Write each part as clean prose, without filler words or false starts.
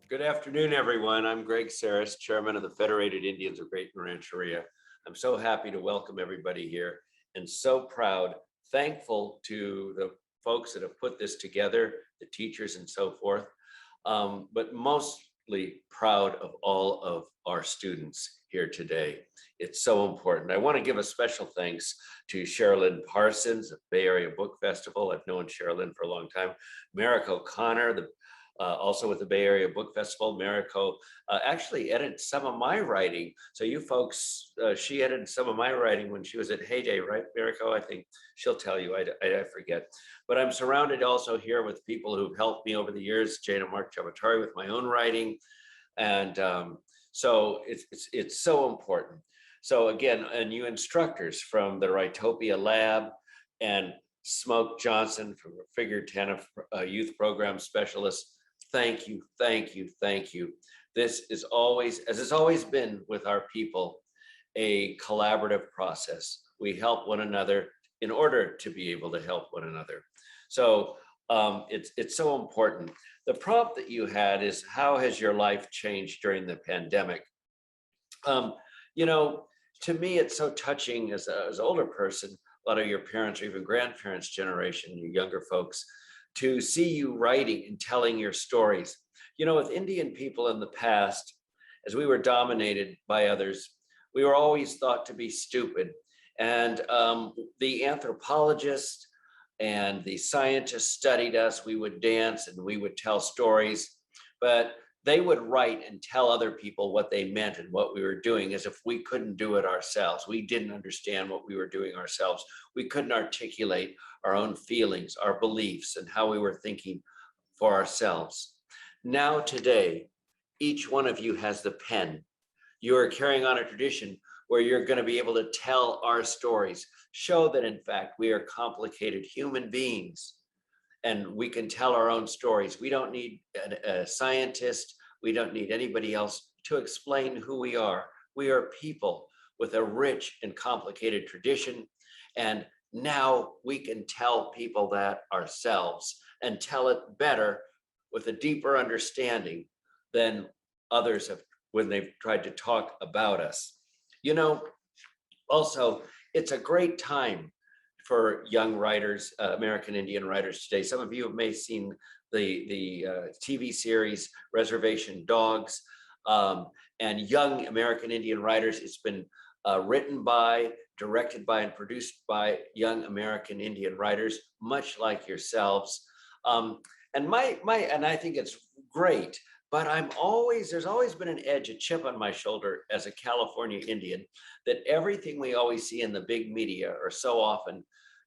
Good afternoon, everyone. I'm Greg Saris, Chairman of the Federated Indians of Graton Rancheria. I'm so happy to welcome everybody here and so proud, thankful to the folks that have put this together, the teachers and so forth, but mostly proud of all of our students here today. It's so important. I want to give a special thanks to Sherilyn Parsons of Bay Area Book Festival. I've known Sherilyn for a long time. Merrick O'Connor, also with the Bay Area Book Festival. Mariko actually edited some of my writing. So you folks, she edited some of my writing when she was at Heyday, right, Mariko? I think she'll tell you, I forget. But I'm surrounded also here with people who've helped me over the years, Jana Mark Chavatari with my own writing. And so it's so important. So again, and you instructors from the Writopia Lab and Smoke Johnson from Figure 10 Youth Program Specialist. Thank you, thank you, thank you. This is always, as it's always been with our people, a collaborative process. We help one another in order to be able to help one another. So it's so important. The prompt that you had is, how has your life changed during the pandemic? You know, to me, it's so touching as an older person, a lot of your parents or even grandparents' generation, you younger folks, to see you writing and telling your stories. You know, with Indian people in the past, as we were dominated by others, we were always thought to be stupid. And the anthropologists and the scientists studied us. We would dance and we would tell stories, but they would write and tell other people what they meant and what we were doing, as if we couldn't do it ourselves. We didn't understand what we were doing ourselves. We couldn't articulate our own feelings, our beliefs, and how we were thinking for ourselves. Now today, each one of you has the pen. You are carrying on a tradition where you're going to be able to tell our stories, show that in fact we are complicated human beings and we can tell our own stories. We don't need a scientist. We don't need anybody else to explain who we are. We are people with a rich and complicated tradition. And now we can tell people that ourselves and tell it better with a deeper understanding than others have when they've tried to talk about us. You know, also, it's a great time for young writers, American Indian writers today. Some of you may have seen the TV series Reservation Dogs, and young American Indian writers. It's been written by, directed by, and produced by young American Indian writers, much like yourselves. And I think it's great, but there's always been an edge, a chip on my shoulder as a California Indian, that everything we always see in the big media, or so often,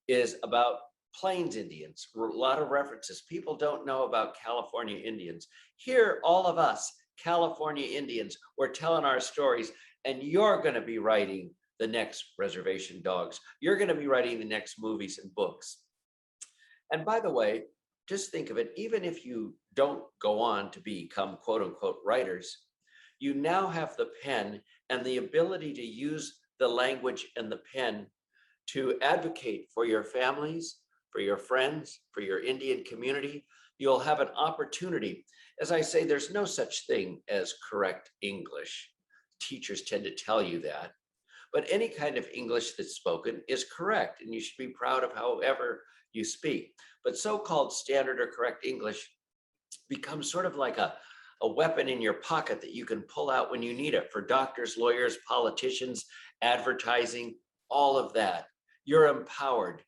is about Plains Indians. A lot of references. People don't know about California Indians. Here, all of us, California Indians, we're telling our stories, and you're going to be writing the next Reservation Dogs. You're going to be writing the next movies and books. And by the way, just think of it, even if you don't go on to become quote unquote writers, you now have the pen and the ability to use the language and the pen to advocate for your families, for your friends, for your Indian community. You'll have an opportunity. As I say, there's no such thing as correct English. Teachers tend to tell you that. But any kind of English that's spoken is correct, and you should be proud of however you speak. But so-called standard or correct English becomes sort of like a weapon in your pocket that you can pull out when you need it, for doctors, lawyers, politicians, advertising, all of that. You're empowered.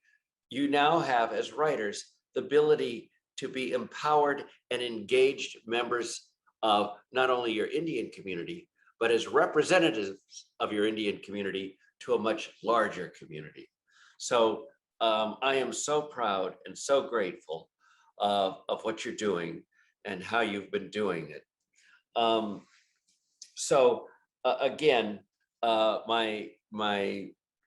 You now have, as writers, the ability to be empowered and engaged members of not only your Indian community, but as representatives of your Indian community to a much larger community. So I am so proud and so grateful of what you're doing and how you've been doing it. Again, my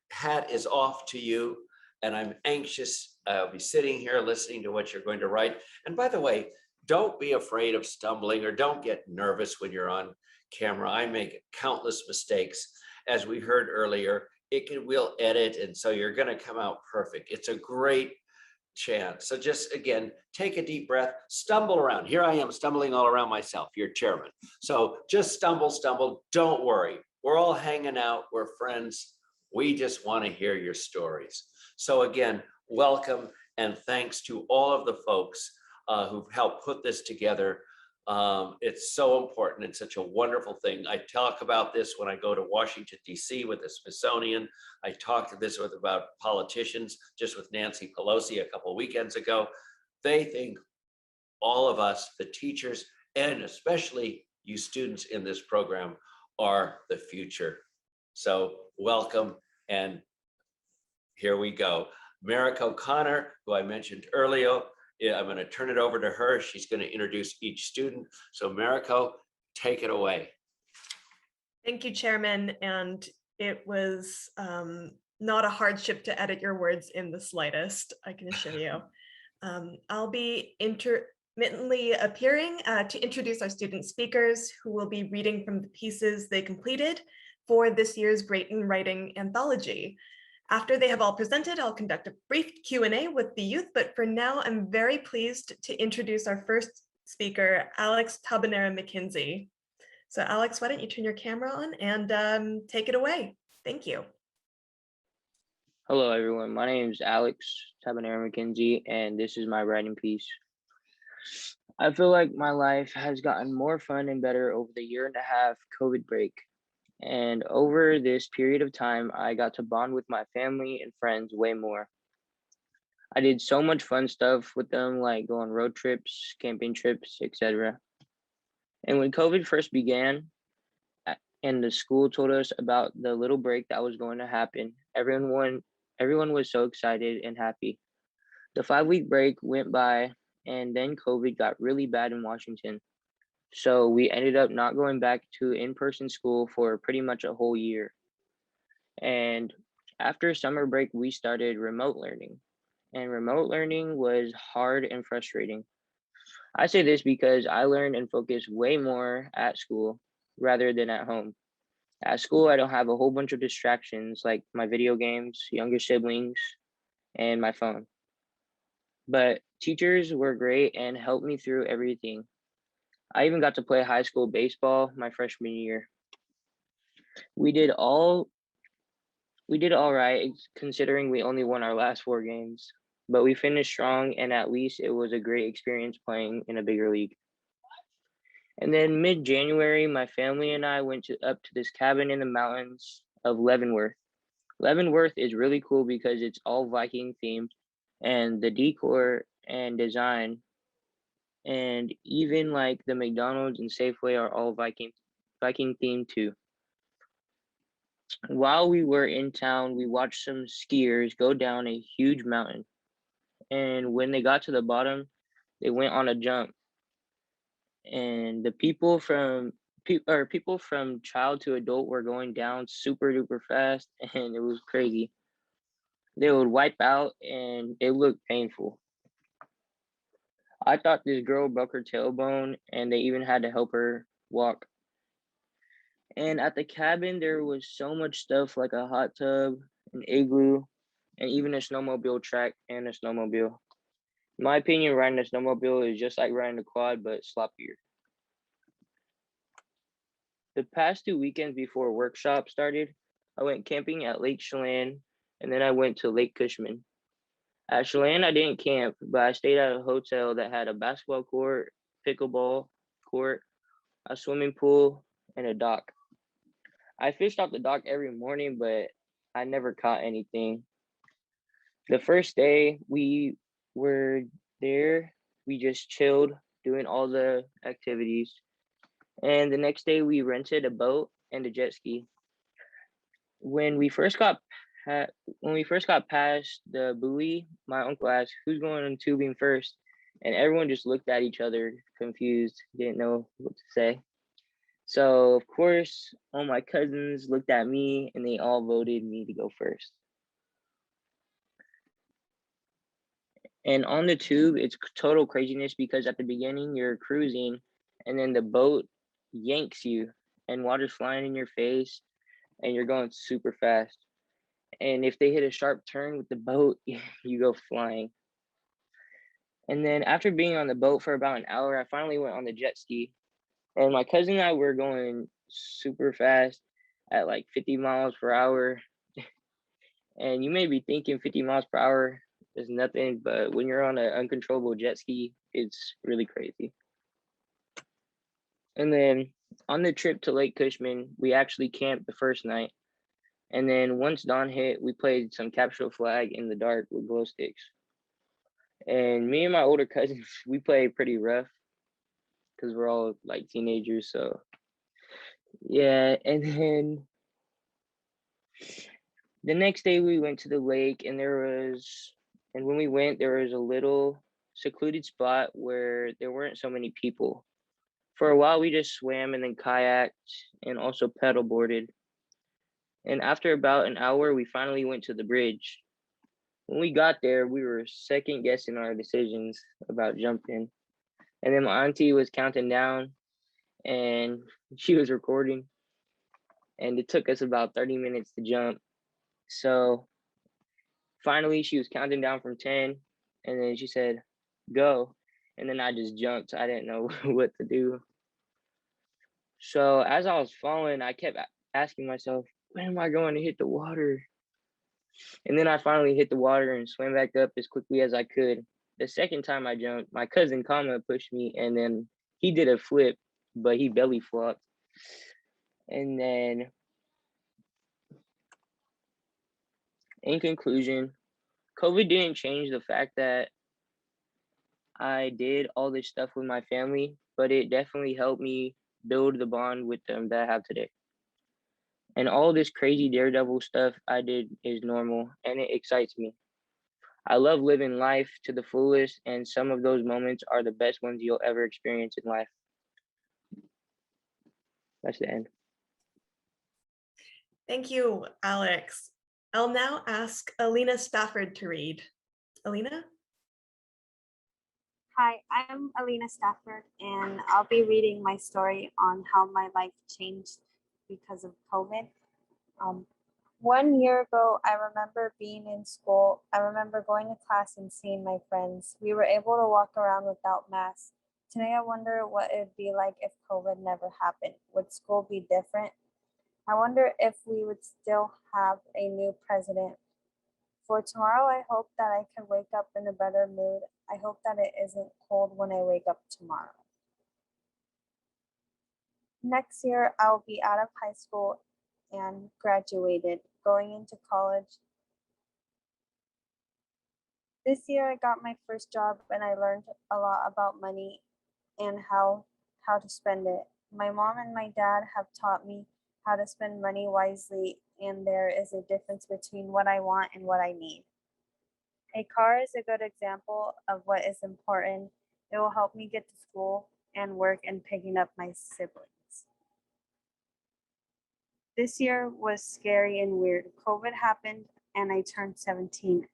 hat is off to you, and I'm anxious. I'll be sitting here listening to what you're going to write. And by the way, don't be afraid of stumbling, or don't get nervous when you're on camera. I make countless mistakes. As we heard earlier, we'll edit, and so you're going to come out perfect. It's a great chance. So just again, take a deep breath, stumble around. Here I am stumbling all around myself, your chairman. So just stumble, don't worry. We're all hanging out, we're friends. We just want to hear your stories. So again, welcome and thanks to all of the folks who've helped put this together. It's so important. It's such a wonderful thing. I talk about this when I go to Washington, D.C. with the Smithsonian. I talked to this with about politicians, just with Nancy Pelosi a couple of weekends ago. They think all of us, the teachers, and especially you students in this program, are the future. So welcome, and here we go. Merrick O'Connor, who I mentioned earlier, I'm going to turn it over to her. She's going to introduce each student. So Mariko, take it away. Thank you, Chairman. And it was not a hardship to edit your words in the slightest, I can assure you. I'll be intermittently appearing to introduce our student speakers who will be reading from the pieces they completed for this year's Graton Writing Anthology. After they have all presented, I'll conduct a brief Q&A with the youth, but for now, I'm very pleased to introduce our first speaker, Alex Tabanero McKenzie. So Alex, why don't you turn your camera on and take it away? Thank you. Hello, everyone. My name is Alex Tabanero McKenzie, and this is my writing piece. I feel like my life has gotten more fun and better over the year and a half COVID break. And over this period of time, I got to bond with my family and friends way more. I did so much fun stuff with them, like go on road trips, camping trips, etc. And when COVID first began, and the school told us about the little break that was going to happen, everyone was so excited and happy. The 5-week break went by, and then COVID got really bad in Washington. So we ended up not going back to in-person school for pretty much a whole year. And after summer break, we started remote learning. And remote learning was hard and frustrating. I say this because I learned and focused way more at school rather than at home. At school, I don't have a whole bunch of distractions like my video games, younger siblings, and my phone. But teachers were great and helped me through everything. I even got to play high school baseball my freshman year. We did all right considering we only won our last 4 games, but we finished strong, and at least it was a great experience playing in a bigger league. And then mid-January, my family and I went up to this cabin in the mountains of Leavenworth. Leavenworth is really cool because it's all Viking themed, and the decor and design and even like the McDonald's and Safeway are all Viking themed too. While we were in town, we watched some skiers go down a huge mountain. And when they got to the bottom, they went on a jump. And the people from child to adult were going down super duper fast, and it was crazy. They would wipe out and it looked painful. I thought this girl broke her tailbone, and they even had to help her walk. And at the cabin, there was so much stuff like a hot tub, an igloo, and even a snowmobile track and a snowmobile. In my opinion, riding a snowmobile is just like riding a quad, but sloppier. The past 2 weekends before workshop started, I went camping at Lake Chelan, and then I went to Lake Cushman. At Chelan, I didn't camp, but I stayed at a hotel that had a basketball court, pickleball court, a swimming pool, and a dock. I fished off the dock every morning, but I never caught anything. The first day we were there, we just chilled, doing all the activities. And the next day we rented a boat and a jet ski. When we first got past the buoy, my uncle asked, "Who's going on tubing first?" And everyone just looked at each other, confused, didn't know what to say. So of course, all my cousins looked at me and they all voted me to go first. And on the tube, it's total craziness because at the beginning you're cruising and then the boat yanks you and water's flying in your face and you're going super fast. And if they hit a sharp turn with the boat, you go flying. And then after being on the boat for about an hour, I finally went on the jet ski. And my cousin and I were going super fast at like 50 miles per hour. And you may be thinking 50 miles per hour is nothing, but when you're on an uncontrollable jet ski, it's really crazy. And then on the trip to Lake Cushman, we actually camped the first night. And then once dawn hit, we played some capture the flag in the dark with glow sticks. And me and my older cousins, we played pretty rough because we're all like teenagers. So yeah, and then the next day we went to the lake, and when we went, there was a little secluded spot where there weren't so many people. For a while, we just swam and then kayaked and also paddleboarded. And after about an hour, we finally went to the bridge. When we got there, we were second guessing our decisions about jumping. And then my auntie was counting down and she was recording. And it took us about 30 minutes to jump. So finally, she was counting down from 10. And then she said, go. And then I just jumped. I didn't know what to do. So as I was falling, I kept asking myself, when am I going to hit the water? And then I finally hit the water and swam back up as quickly as I could. The second time I jumped, my cousin Kama pushed me, and then he did a flip, but he belly flopped. And then in conclusion, COVID didn't change the fact that I did all this stuff with my family, but it definitely helped me build the bond with them that I have today. And all this crazy daredevil stuff I did is normal, and it excites me. I love living life to the fullest, and some of those moments are the best ones you'll ever experience in life. That's the end. Thank you, Alex. I'll now ask Alina Stafford to read. Alina? Hi, I'm Alina Stafford, and I'll be reading my story on how my life changed because of COVID. 1 year ago, I remember being in school. I remember going to class and seeing my friends. We were able to walk around without masks. Today, I wonder what it would be like if COVID never happened. Would school be different? I wonder if we would still have a new president. For tomorrow, I hope that I can wake up in a better mood. I hope that it isn't cold when I wake up tomorrow. Next year, I'll be out of high school and graduated, going into college. This year, I got my first job and I learned a lot about money and how to spend it. My mom and my dad have taught me how to spend money wisely, and there is a difference between what I want and what I need. A car is a good example of what is important. It will help me get to school and work and picking up my siblings. This year was scary and weird. COVID happened and I turned 17.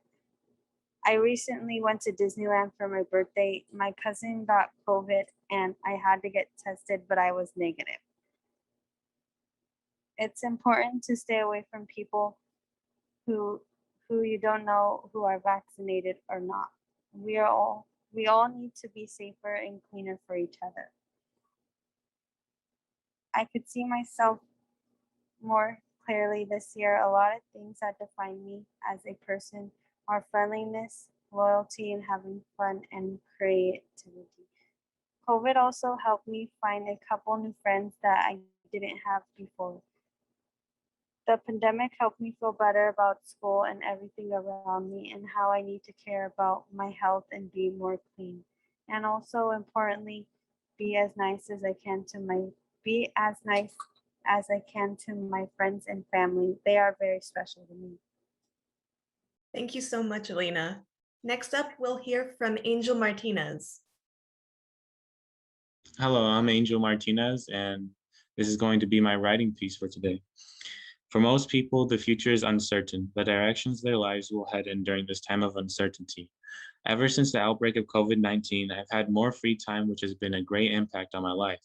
I recently went to Disneyland for my birthday. My cousin got COVID and I had to get tested, but I was negative. It's important to stay away from people who you don't know who are vaccinated or not. We all need to be safer and cleaner for each other. I could see myself more clearly this year. A lot of things that define me as a person are friendliness, loyalty, and having fun and creativity. COVID also helped me find a couple new friends that I didn't have before. The pandemic helped me feel better about school and everything around me and how I need to care about my health and be more clean. And also importantly, be as nice as I can to my friends and family. They are very special to me. Thank you so much, Alina. Next up, we'll hear from Angel Martinez. Hello, I'm Angel Martinez, and this is going to be my writing piece for today. For most people, the future is uncertain, the directions their lives will head in during this time of uncertainty. Ever since the outbreak of COVID-19, I've had more free time, which has been a great impact on my life.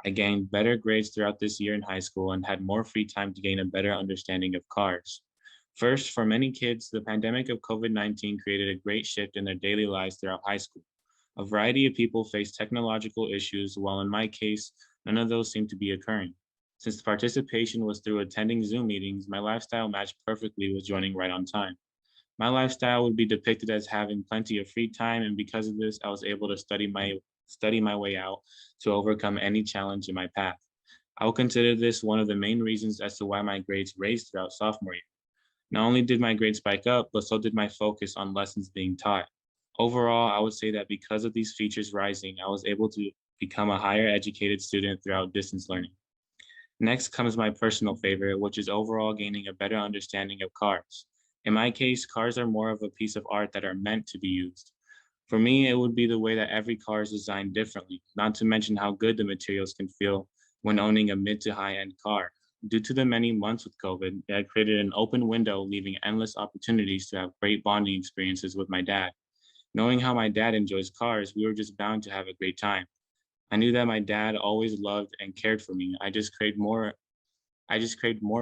I gained better grades throughout this year in high school and had more free time to gain a better understanding of cars. First, for many kids, the pandemic of COVID-19 created a great shift in their daily lives throughout high school. A variety of people face technological issues, while in my case, none of those seem to be occurring. Since the participation was through attending Zoom meetings, my lifestyle matched perfectly with joining right on time. My lifestyle would be depicted as having plenty of free time, and because of this, I was able to study my way out to overcome any challenge in my path. I will consider this one of the main reasons as to why my grades raised throughout sophomore year. Not only did my grades spike up, but so did my focus on lessons being taught. Overall, I would say that because of these features rising, I was able to become a higher educated student throughout distance learning. Next comes my personal favorite, which is overall gaining a better understanding of cars. In my case, cars are more of a piece of art that are meant to be used. For me, it would be the way that every car is designed differently, not to mention how good the materials can feel when owning a mid to high end car. Due to the many months with COVID, it had created an open window, leaving endless opportunities to have great bonding experiences with my dad. Knowing how my dad enjoys cars, we were just bound to have a great time. I knew that my dad always loved and cared for me. I just craved more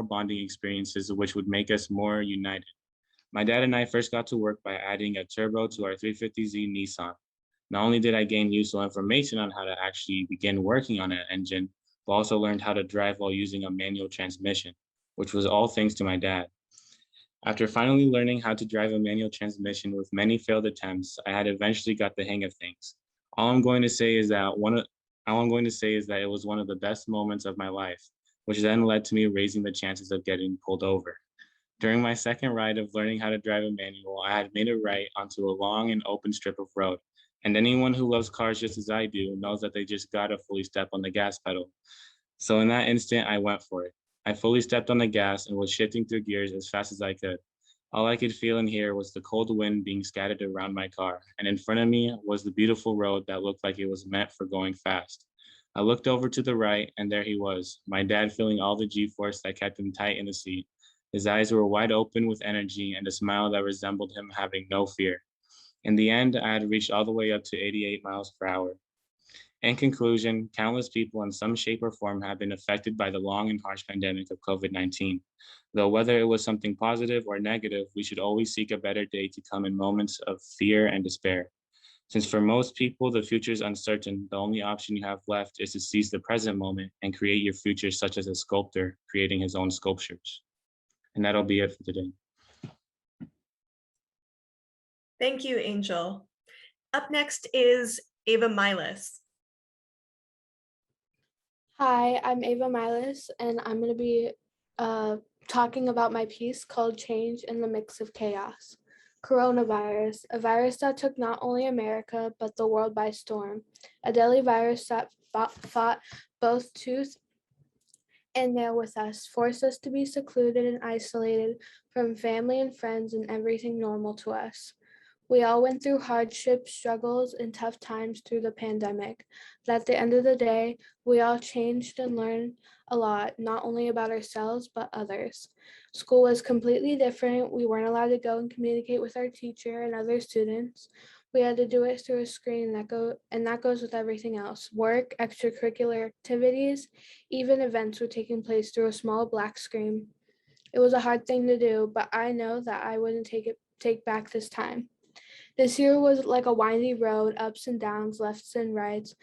bonding experiences which would make us more united. My dad and I first got to work by adding a turbo to our 350Z Nissan. Not only did I gain useful information on how to actually begin working on an engine, but also learned how to drive while using a manual transmission, which was all thanks to my dad. After finally learning how to drive a manual transmission with many failed attempts, I had eventually got the hang of things. All I'm going to say is that it was one of the best moments of my life, which then led to me raising the chances of getting pulled over. During my second ride of learning how to drive a manual, I had made a right onto a long and open strip of road. And anyone who loves cars just as I do knows that they just gotta fully step on the gas pedal. So in that instant, I went for it. I fully stepped on the gas and was shifting through gears as fast as I could. All I could feel and hear was the cold wind being scattered around my car, and in front of me was the beautiful road that looked like it was meant for going fast. I looked over to the right, and there he was, my dad feeling all the G-force that kept him tight in the seat. His eyes were wide open with energy and a smile that resembled him having no fear. In the end, I had reached all the way up to 88 miles per hour. In conclusion, countless people in some shape or form have been affected by the long and harsh pandemic of COVID-19. Though whether it was something positive or negative, we should always seek a better day to come in moments of fear and despair. Since for most people, the future is uncertain, the only option you have left is to seize the present moment and create your future, such as a sculptor creating his own sculptures. And that'll be it for today. Thank you, Angel. Up next is Eva Milos. Hi, I'm Eva Milos, and I'm going to be talking about my piece called Change in the Mix of Chaos. Coronavirus, a virus that took not only America, but the world by storm. A deadly virus that fought both tooth and nail with us, forced us to be secluded and isolated from family and friends and everything normal to us. We all went through hardships, struggles, and tough times through the pandemic. But at the end of the day, we all changed and learned a lot, not only about ourselves, but others. School was completely different. We weren't allowed to go and communicate with our teacher and other students. We had to do it through a screen, and that goes with everything else. Work, extracurricular activities, even events were taking place through a small black screen. It was a hard thing to do, but I know that I wouldn't take back this time. This year was like a windy road, ups and downs, lefts and rights,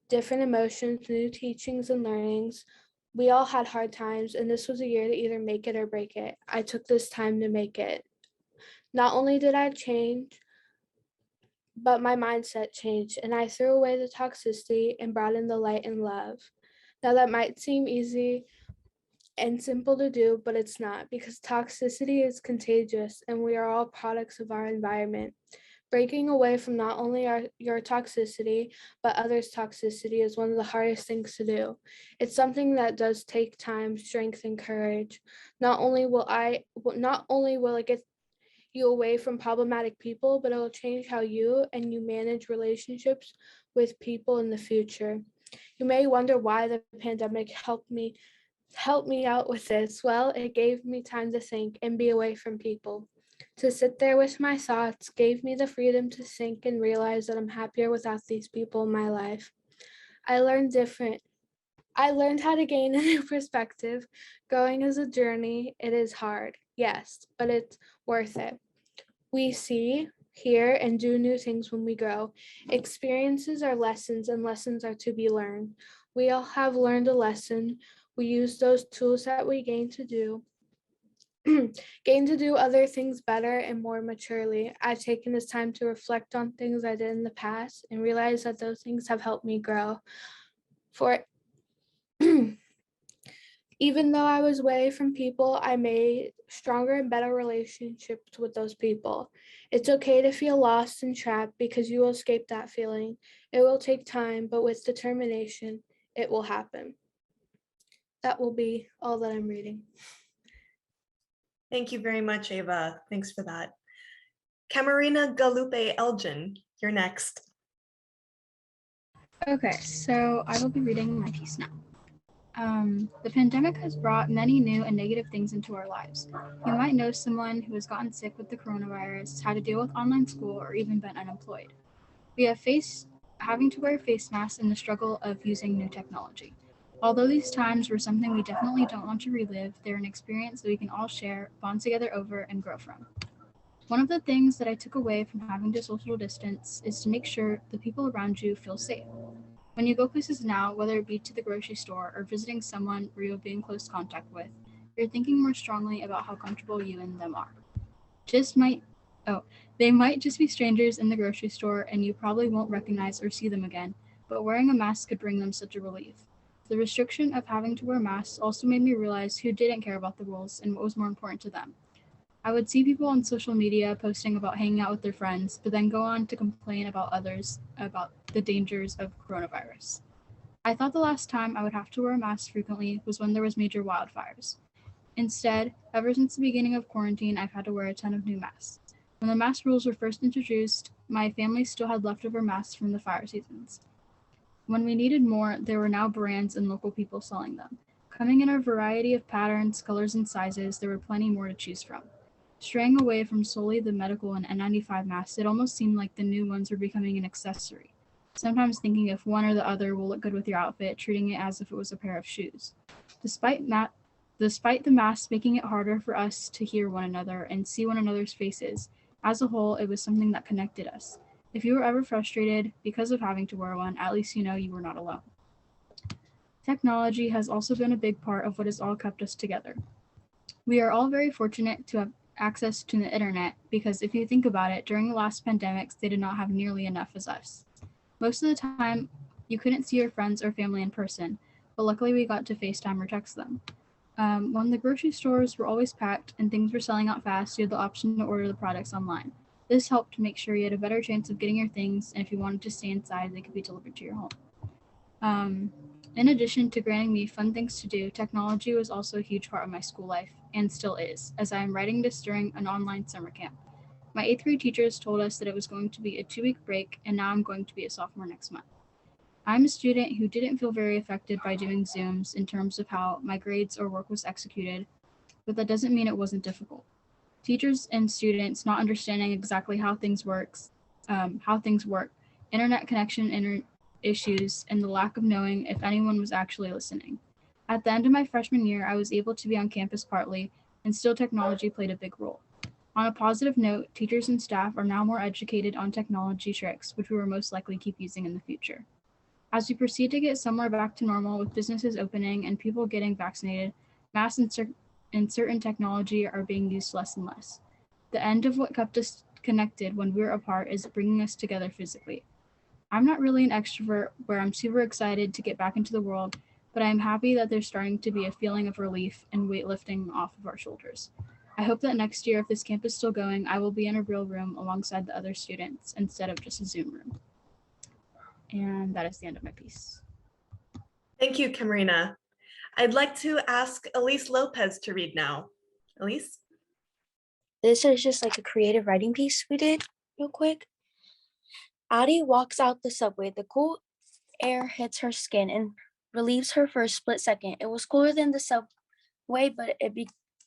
different emotions, new teachings and learnings. We all had hard times, and this was a year to either make it or break it. I took this time to make it. Not only did I change, but my mindset changed, and I threw away the toxicity and brought in the light and love. Now, that might seem easy and simple to do, but it's not, because toxicity is contagious, and we are all products of our environment. Breaking away from not only your toxicity, but others' toxicity is one of the hardest things to do. It's something that does take time, strength, and courage. Not only will it get you away from problematic people, but it will change how you manage relationships with people in the future. You may wonder why the pandemic helped me out with this. Well, it gave me time to think and be away from people. To sit there with my thoughts gave me the freedom to think and realize that I'm happier without these people in my life. I learned how to gain a new perspective. Growing is a journey. It is hard, yes, but it's worth it. We see, hear, and do new things when we grow. Experiences are lessons, and lessons are to be learned. We all have learned a lesson. We use those tools that we gain to do other things better and more maturely. I've taken this time to reflect on things I did in the past and realize that those things have helped me grow. For even though I was away from people, I made stronger and better relationships with those people. It's okay to feel lost and trapped because you will escape that feeling. It will take time, but with determination, it will happen. That will be all that I'm reading. Thank you very much, Eva. Thanks for that. Camarina Galupi Elgin, you're next. Okay, so I will be reading my piece now. The pandemic has brought many new and negative things into our lives. You might know someone who has gotten sick with the coronavirus, had to deal with online school, or even been unemployed. We have faced having to wear face masks and the struggle of using new technology. Although these times were something we definitely don't want to relive, they're an experience that we can all share, bond together over, and grow from. One of the things that I took away from having to social distance is to make sure the people around you feel safe. When you go places now, whether it be to the grocery store or visiting someone where you'll be in close contact with, you're thinking more strongly about how comfortable you and them are. They might just be strangers in the grocery store and you probably won't recognize or see them again, but wearing a mask could bring them such a relief. The restriction of having to wear masks also made me realize who didn't care about the rules and what was more important to them. I would see people on social media posting about hanging out with their friends, but then go on to complain about others about the dangers of coronavirus. I thought the last time I would have to wear a mask frequently was when there was major wildfires. Instead, ever since the beginning of quarantine, I've had to wear a ton of new masks. When the mask rules were first introduced, my family still had leftover masks from the fire seasons. When we needed more, there were now brands and local people selling them. Coming in a variety of patterns, colors, and sizes, there were plenty more to choose from. Straying away from solely the medical and N95 masks, it almost seemed like the new ones were becoming an accessory. Sometimes thinking if one or the other will look good with your outfit, treating it as if it was a pair of shoes. Despite the masks making it harder for us to hear one another and see one another's faces, as a whole, it was something that connected us. If you were ever frustrated because of having to wear one, at least you know you were not alone. Technology has also been a big part of what has all kept us together. We are all very fortunate to have access to the internet because if you think about it, during the last pandemics, they did not have nearly enough as us. Most of the time, you couldn't see your friends or family in person, but luckily we got to FaceTime or text them. When the grocery stores were always packed and things were selling out fast, you had the option to order the products online. This helped to make sure you had a better chance of getting your things, and if you wanted to stay inside, they could be delivered to your home. In addition to granting me fun things to do, technology was also a huge part of my school life, and still is, as I am writing this during an online summer camp. My 8th grade teachers told us that it was going to be a 2-week break, and now I'm going to be a sophomore next month. I'm a student who didn't feel very affected by doing Zooms in terms of how my grades or work was executed, but that doesn't mean it wasn't difficult. Teachers and students not understanding exactly how things work, internet connection issues, and the lack of knowing if anyone was actually listening. At the end of my freshman year, I was able to be on campus partly, and still technology played a big role. On a positive note, teachers and staff are now more educated on technology tricks, which we will most likely keep using in the future. As we proceed to get somewhere back to normal with businesses opening and people getting vaccinated, masks and certain technology are being used less and less. The end of what kept us connected when we were apart is bringing us together physically. I'm not really an extrovert where I'm super excited to get back into the world, but I am happy that there's starting to be a feeling of relief and weight lifting off of our shoulders. I hope that next year, if this camp is still going, I will be in a real room alongside the other students instead of just a Zoom room. And that is the end of my piece. Thank you, Camarina. I'd like to ask Elise Lopez to read now. Elise? This is just like a creative writing piece we did real quick. Addie walks out the subway. The cool air hits her skin and relieves her for a split second. It was cooler than the subway, but it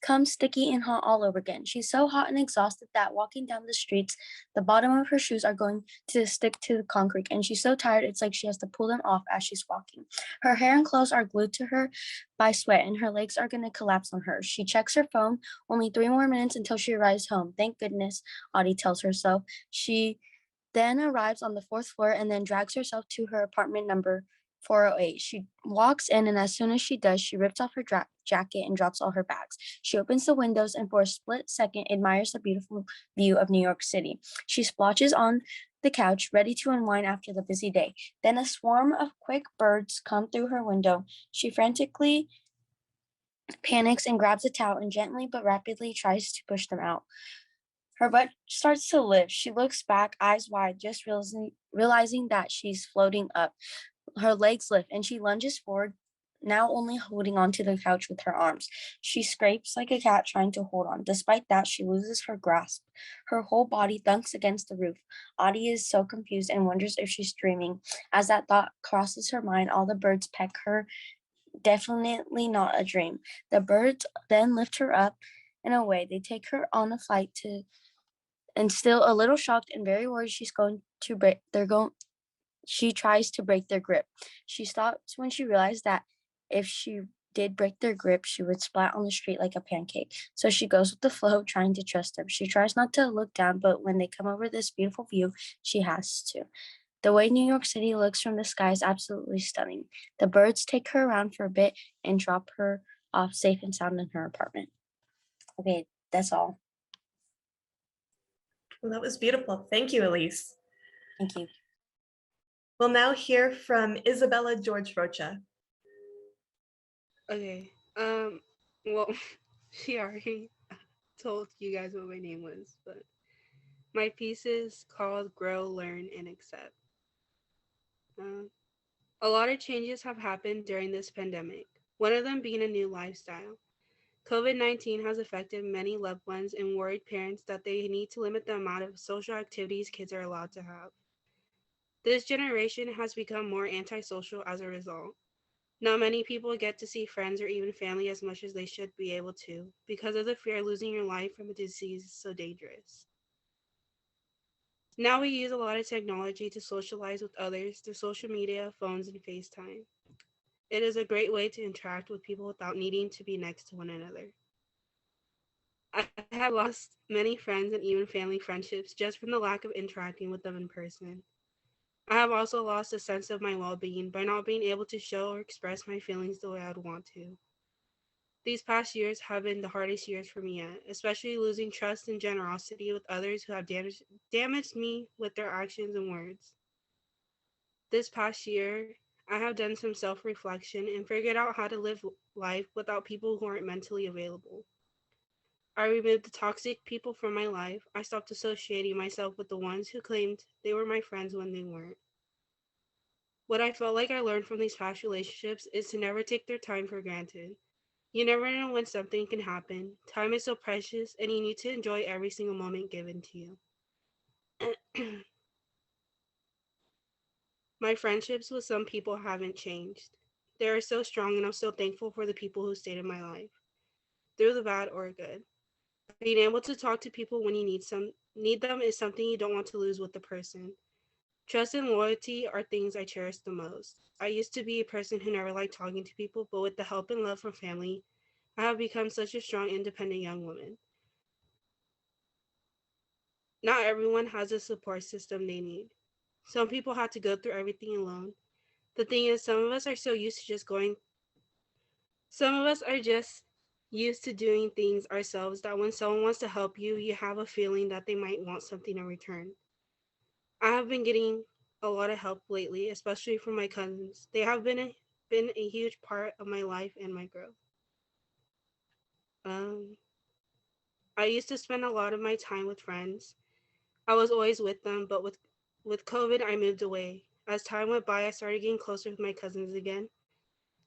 comes sticky and hot all over again. She's so hot and exhausted that walking down the streets, the bottom of her shoes are going to stick to the concrete, and she's so tired it's like she has to pull them off as she's walking. Her hair and clothes are glued to her by sweat, and her legs are going to collapse on her. She checks her phone. Only 3 more minutes until she arrives home. Thank goodness, Audie tells herself. She then arrives on the 4th floor and then drags herself to her apartment number 408. She walks in, and as soon as she does, she rips off her jacket and drops all her bags. She opens the windows and for a split second admires the beautiful view of New York City. She splotches on the couch, ready to unwind after the busy day. Then a swarm of quick birds come through her window. She frantically panics and grabs a towel and gently but rapidly tries to push them out. Her butt starts to lift. She looks back, eyes wide, just realizing that she's floating up. Her legs lift and she lunges forward, now only holding onto the couch with her arms. She scrapes like a cat trying to hold on. Despite that, she loses her grasp. Her whole body thunks against the roof. Audie is so confused and wonders if she's dreaming. As that thought crosses her mind, all the birds peck her. Definitely not a dream. The birds then lift her up and away. They take her on a flight to, and still a little shocked and very worried she's going to break, she tries to break their grip. She stops when she realized that if she did break their grip, she would splat on the street like a pancake. So she goes with the flow, trying to trust them. She tries not to look down, but when they come over this beautiful view, she has to. The way New York City looks from the sky is absolutely stunning. The birds take her around for a bit and drop her off safe and sound in her apartment. Okay, that's all. Well, that was beautiful. Thank you, Elise. Thank you. We'll now hear from Isabella George Rocha. Okay. Well, she already told you guys what my name was, but my piece is called Grow, Learn, and Accept. A lot of changes have happened during this pandemic, one of them being a new lifestyle. COVID-19 has affected many loved ones and worried parents that they need to limit the amount of social activities kids are allowed to have. This generation has become more antisocial as a result. Not many people get to see friends or even family as much as they should be able to because of the fear of losing your life from a disease so dangerous. Now we use a lot of technology to socialize with others through social media, phones, and FaceTime. It is a great way to interact with people without needing to be next to one another. I have lost many friends and even family friendships just from the lack of interacting with them in person. I have also lost a sense of my well-being by not being able to show or express my feelings the way I'd want to. These past years have been the hardest years for me yet, especially losing trust and generosity with others who have damaged me with their actions and words. This past year, I have done some self-reflection and figured out how to live life without people who aren't mentally available. I removed the toxic people from my life. I stopped associating myself with the ones who claimed they were my friends when they weren't. What I felt like I learned from these past relationships is to never take their time for granted. You never know when something can happen. Time is so precious, and you need to enjoy every single moment given to you. My friendships with some people haven't changed. They are so strong, and I'm so thankful for the people who stayed in my life, through the bad or good. Being able to talk to people when you need them is something you don't want to lose with the person. Trust and loyalty are things I cherish the most. I used to be a person who never liked talking to people, but with the help and love from family, I have become such a strong, independent young woman. Not everyone has a support system they need. Some people have to go through everything alone. The thing is, some of us are so used to doing things ourselves that when someone wants to help you, you have a feeling that they might want something in return. I have been getting a lot of help lately, especially from my cousins. They have been a huge part of my life and my growth. I used to spend a lot of my time with friends. I was always with them, but with COVID, I moved away. As time went by, I started getting closer with my cousins again.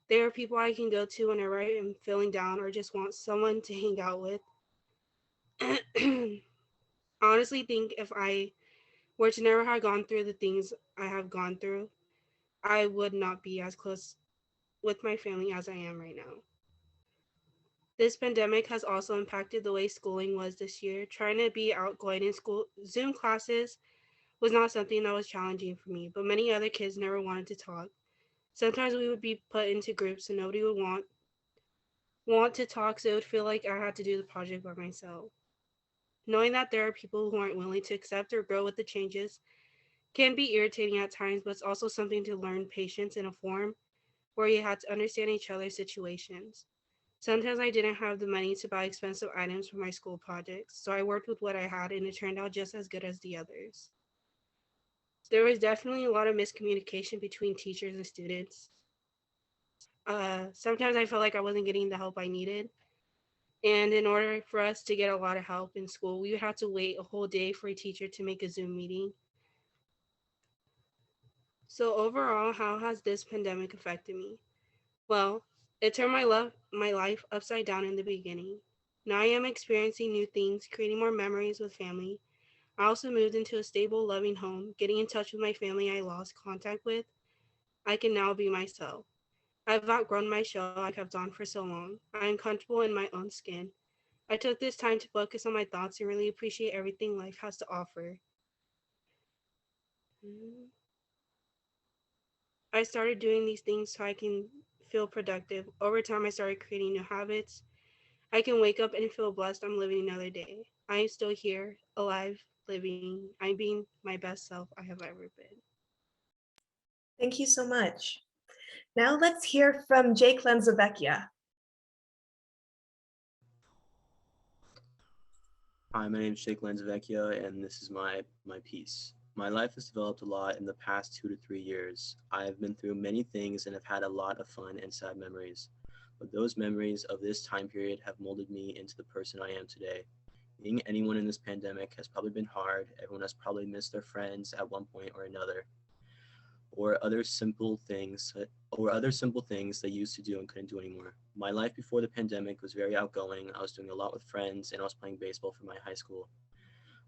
They are people I can go to whenever I am feeling down or just want someone to hang out with. I honestly think if I were to never have gone through the things I have gone through, I would not be as close with my family as I am right now. This pandemic has also impacted the way schooling was this year. Trying to be outgoing in school, Zoom classes was not something that was challenging for me, but many other kids never wanted to talk. Sometimes we would be put into groups and nobody would want to talk, so it would feel like I had to do the project by myself. Knowing that there are people who aren't willing to accept or grow with the changes can be irritating at times, but it's also something to learn patience in a form where you had to understand each other's situations. Sometimes I didn't have the money to buy expensive items for my school projects, so I worked with what I had and it turned out just as good as the others. There was definitely a lot of miscommunication between teachers and students. Sometimes I felt like I wasn't getting the help I needed. And in order for us to get a lot of help in school, we would have to wait a whole day for a teacher to make a Zoom meeting. So overall, how has this pandemic affected me? Well, it turned my life upside down in the beginning. Now I am experiencing new things, creating more memories with family. I also moved into a stable, loving home, getting in touch with my family I lost contact with. I can now be myself. I've outgrown my shell I kept on for so long. I am comfortable in my own skin. I took this time to focus on my thoughts and really appreciate everything life has to offer. I started doing these things so I can feel productive. Over time, I started creating new habits. I can wake up and feel blessed I'm living another day. I am still here, alive, living. I'm being my best self I have ever been. Thank you so much. Now let's hear from Jake Lanzavecchia. Hi, my name is Jake Lanzavecchia, and this is my piece. My life has developed a lot in the past 2 to 3 years. I have been through many things and have had a lot of fun and sad memories. But those memories of this time period have molded me into the person I am today. Being anyone in this pandemic has probably been hard. Everyone has probably missed their friends at one point or another, or other simple things they used to do and couldn't do anymore. My life before the pandemic was very outgoing. I was doing a lot with friends and I was playing baseball for my high school.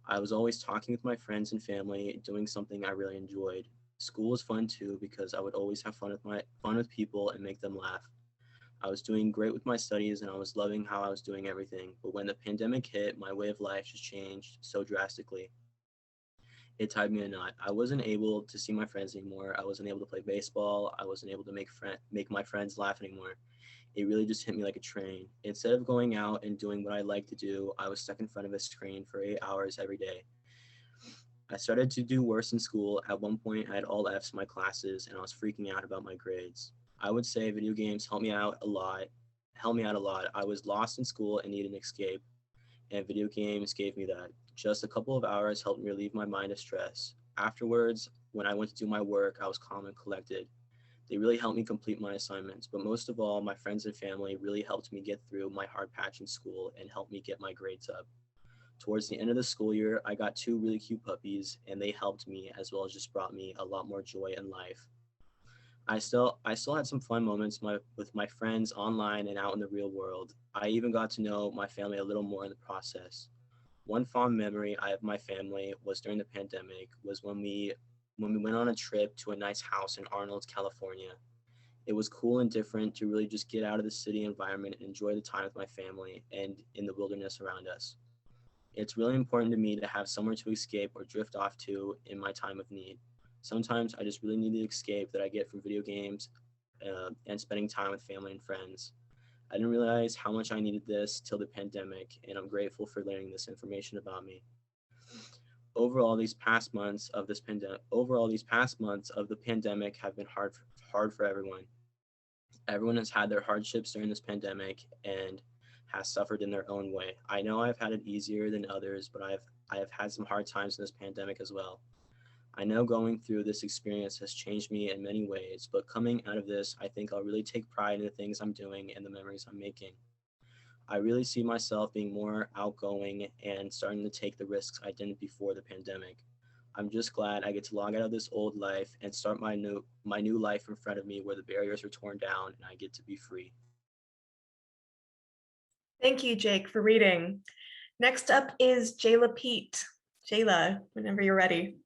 I was always talking with my friends and family, doing something I really enjoyed. School was fun too because I would always have fun with people and make them laugh. I was doing great with my studies and I was loving how I was doing everything. But when the pandemic hit, my way of life just changed so drastically. It tied me in a knot. I wasn't able to see my friends anymore. I wasn't able to play baseball. I wasn't able to make my friends laugh anymore. It really just hit me like a train. Instead of going out and doing what I like to do, I was stuck in front of a screen for 8 hours every day. I started to do worse in school. At one point, I had all Fs in my classes and I was freaking out about my grades. I would say video games helped me out a lot. I was lost in school and needed an escape, and video games gave me that. Just a couple of hours helped me relieve my mind of stress. Afterwards, when I went to do my work, I was calm and collected. They really helped me complete my assignments, but most of all, my friends and family really helped me get through my hard patch in school and helped me get my grades up. Towards the end of the school year, I got 2 really cute puppies, and they helped me as well as just brought me a lot more joy in life. I still had some fun moments with my friends online and out in the real world. I even got to know my family a little more in the process. One fond memory I have of my family was during the pandemic was when we went on a trip to a nice house in Arnold, California. It was cool and different to really just get out of the city environment and enjoy the time with my family and in the wilderness around us. It's really important to me to have somewhere to escape or drift off to in my time of need. Sometimes I just really need the escape that I get from video games and spending time with family and friends. I didn't realize how much I needed this till the pandemic, and I'm grateful for learning this information about me. Overall, these past months of the pandemic have been hard for everyone. Everyone has had their hardships during this pandemic and has suffered in their own way. I know I've had it easier than others, but I have had some hard times in this pandemic as well. I know going through this experience has changed me in many ways, but coming out of this, I think I'll really take pride in the things I'm doing and the memories I'm making. I really see myself being more outgoing and starting to take the risks I didn't before the pandemic. I'm just glad I get to log out of this old life and start my new life in front of me where the barriers are torn down and I get to be free. Thank you, Jake, for reading. Next up is Jayla Pete. Jayla, whenever you're ready.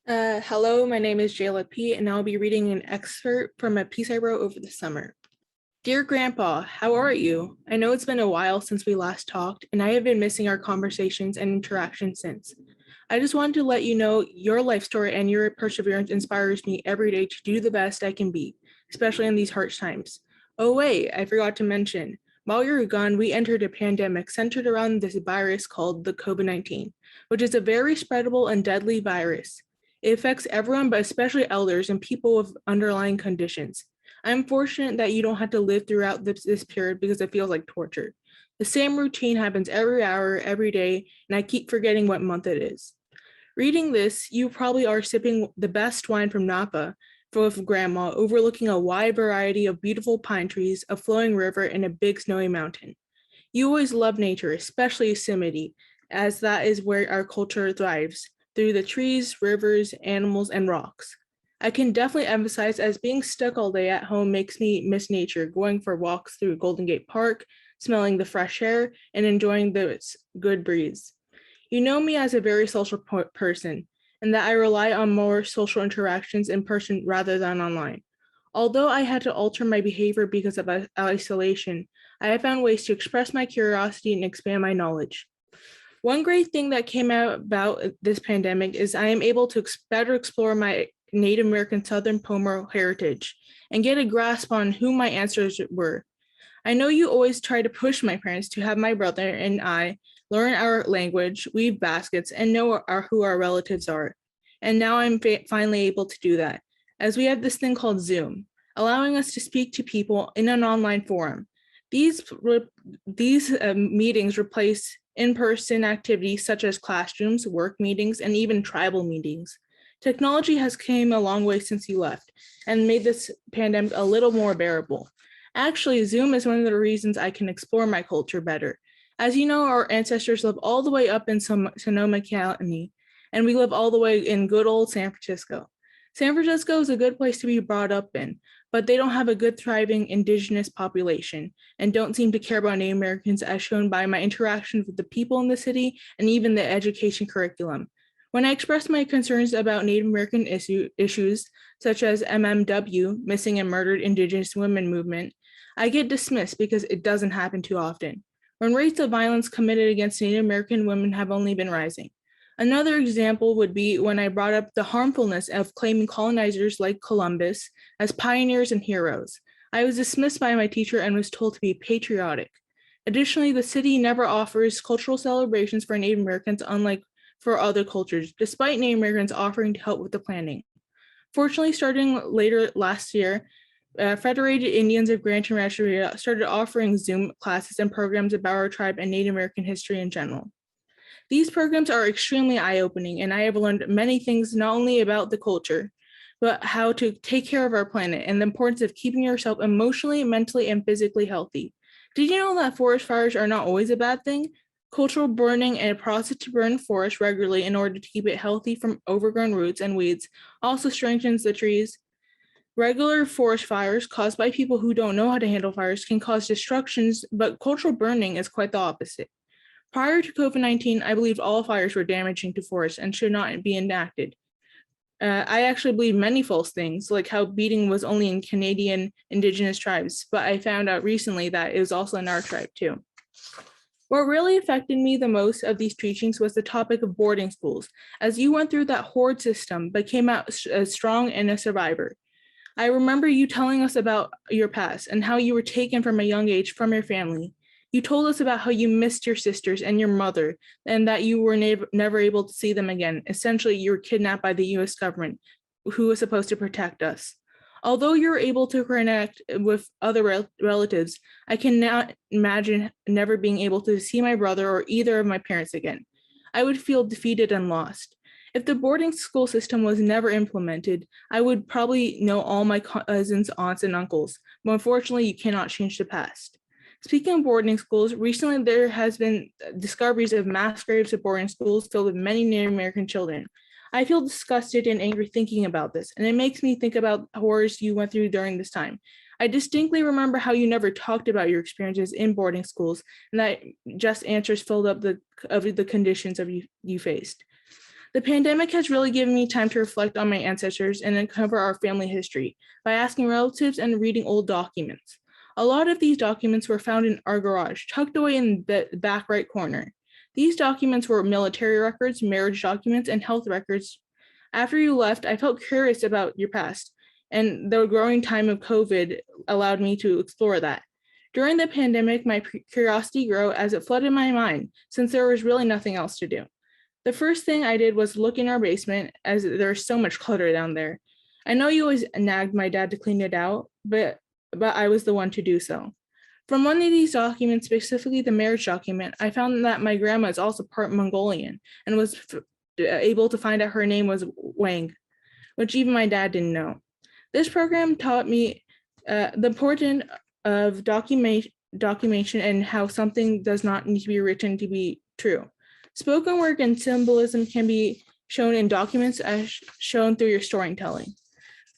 Hello, my name is Jayla Pete, and I'll be reading an excerpt from a piece I wrote over the summer. Dear Grandpa, how are you? I know it's been a while since we last talked, and I have been missing our conversations and interactions since. I just wanted to let you know your life story and your perseverance inspires me every day to do the best I can be, especially in these harsh times. Oh wait, I forgot to mention, while you were gone, we entered a pandemic centered around this virus called the COVID-19, which is a very spreadable and deadly virus. It affects everyone, but especially elders and people with underlying conditions. I'm fortunate that you don't have to live throughout this period because it feels like torture. The same routine happens every hour, every day, and I keep forgetting what month it is. Reading this, you probably are sipping the best wine from Napa with Grandma, overlooking a wide variety of beautiful pine trees, a flowing river, and a big snowy mountain. You always love nature, especially Yosemite, as that is where our culture thrives, through the trees, rivers, animals, and rocks. I can definitely emphasize as being stuck all day at home makes me miss nature, going for walks through Golden Gate Park, smelling the fresh air, and enjoying the good breeze. You know me as a very social person, and that I rely on more social interactions in person rather than online. Although I had to alter my behavior because of isolation, I have found ways to express my curiosity and expand my knowledge. One great thing that came out about this pandemic is I am able to better explore my Native American Southern Pomo heritage and get a grasp on who my ancestors were. I know you always try to push my parents to have my brother and I learn our language, weave baskets, and know who our relatives are. And now I'm finally able to do that, as we have this thing called Zoom, allowing us to speak to people in an online forum. These meetings replace in-person activities such as classrooms, work meetings, and even tribal meetings. Technology has came a long way since you left and made this pandemic a little more bearable. Actually, Zoom is one of the reasons I can explore my culture better. As you know, our ancestors live all the way up in Sonoma County, and we live all the way in good old San Francisco. San Francisco is a good place to be brought up in, but they don't have a good thriving indigenous population and don't seem to care about Native Americans as shown by my interactions with the people in the city and even the education curriculum. When I express my concerns about Native American issues, such as MMW, Missing and Murdered Indigenous Women Movement, I get dismissed because it doesn't happen too often, when rates of violence committed against Native American women have only been rising. Another example would be when I brought up the harmfulness of claiming colonizers like Columbus as pioneers and heroes. I was dismissed by my teacher and was told to be patriotic. Additionally, the city never offers cultural celebrations for Native Americans, unlike for other cultures, despite Native Americans offering to help with the planning. Fortunately, starting later last year, Federated Indians of Graton Rancheria started offering Zoom classes and programs about our tribe and Native American history in general. These programs are extremely eye-opening, and I have learned many things not only about the culture, but how to take care of our planet and the importance of keeping yourself emotionally, mentally, and physically healthy. Did you know that forest fires are not always a bad thing? Cultural burning and a process to burn forest regularly in order to keep it healthy from overgrown roots and weeds also strengthens the trees. Regular forest fires caused by people who don't know how to handle fires can cause destructions, but cultural burning is quite the opposite. Prior to COVID-19, I believed all fires were damaging to forests and should not be enacted. I actually believed many false things, like how beating was only in Canadian Indigenous tribes, but I found out recently that it was also in our tribe too. What really affected me the most of these teachings was the topic of boarding schools, as you went through that horrid system but came out as strong and a survivor. I remember you telling us about your past and how you were taken from a young age from your family. You told us about how you missed your sisters and your mother and that you were never able to see them again. Essentially, you were kidnapped by the US government, who was supposed to protect us. Although you were able to connect with other relatives, I cannot imagine never being able to see my brother or either of my parents again. I would feel defeated and lost. If the boarding school system was never implemented, I would probably know all my cousins, aunts, and uncles, but unfortunately, you cannot change the past. Speaking of boarding schools, recently there has been discoveries of mass graves at boarding schools filled with many Native American children. I feel disgusted and angry thinking about this, and it makes me think about horrors you went through during this time. I distinctly remember how you never talked about your experiences in boarding schools, and that just answers filled up the conditions you faced. The pandemic has really given me time to reflect on my ancestors and uncover our family history by asking relatives and reading old documents. A lot of these documents were found in our garage, tucked away in the back right corner. These documents were military records, marriage documents, and health records. After you left, I felt curious about your past, and the growing time of COVID allowed me to explore that. During the pandemic, my curiosity grew as it flooded my mind, since there was really nothing else to do. The first thing I did was look in our basement, as there's so much clutter down there. I know you always nagged my dad to clean it out, but I was the one to do so. From one of these documents, specifically the marriage document, I found that my grandma is also part Mongolian and was able to find out her name was Wang, which even my dad didn't know. This program taught me the importance of documentation and how something does not need to be written to be true. Spoken word and symbolism can be shown in documents as shown through your storytelling.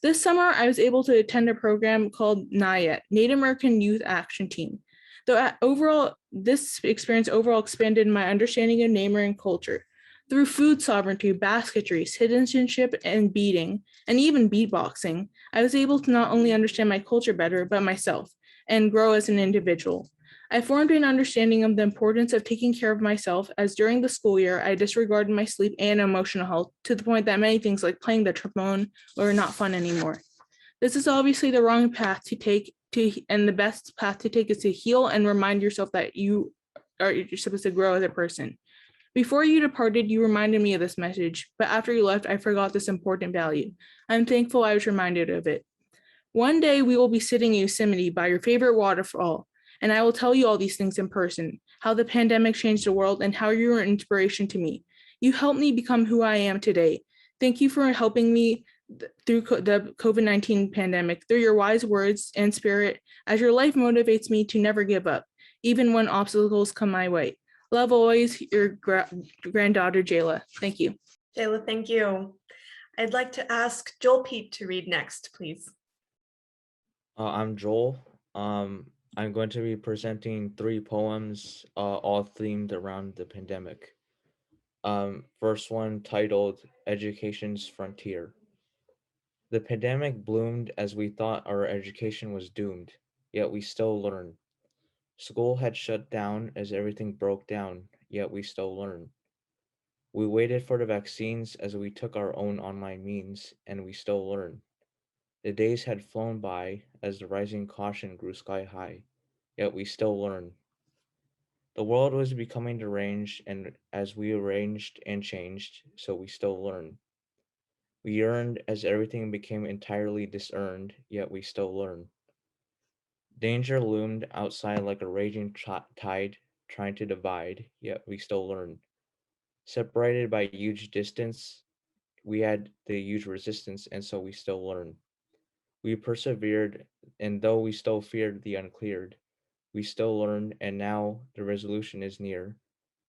This summer, I was able to attend a program called NIAT, Native American Youth Action Team. This experience overall expanded my understanding of Native American culture. Through food sovereignty, basketry, citizenship, and beading, and even beatboxing, I was able to not only understand my culture better, but myself, and grow as an individual. I formed an understanding of the importance of taking care of myself, as during the school year, I disregarded my sleep and emotional health to the point that many things like playing the trombone were not fun anymore. This is obviously the wrong path to take, and the best path to take is to heal and remind yourself that you're supposed to grow as a person. Before you departed, you reminded me of this message, but after you left, I forgot this important value. I'm thankful I was reminded of it. One day we will be sitting in Yosemite by your favorite waterfall, and I will tell you all these things in person, how the pandemic changed the world and how you were an inspiration to me. You helped me become who I am today. Thank you for helping me through the COVID-19 pandemic, through your wise words and spirit, as your life motivates me to never give up, even when obstacles come my way. Love always, your granddaughter, Jayla. Thank you. Jayla, thank you. I'd like to ask Joel Pete to read next, please. I'm Joel. I'm going to be presenting 3 poems, all themed around the pandemic. First one titled Education's Frontier. The pandemic bloomed as we thought our education was doomed, yet we still learn. School had shut down as everything broke down, yet we still learn. We waited for the vaccines as we took our own online means, and we still learn. The days had flown by as the rising caution grew sky high, yet we still learn. The world was becoming deranged, and as we arranged and changed, so we still learn. We yearned as everything became entirely disearned, yet we still learn. Danger loomed outside like a raging tide trying to divide, yet we still learn. Separated by huge distance, we had the huge resistance, and so we still learn. We persevered, and though we still feared the uncleared, we still learned, and now the resolution is near,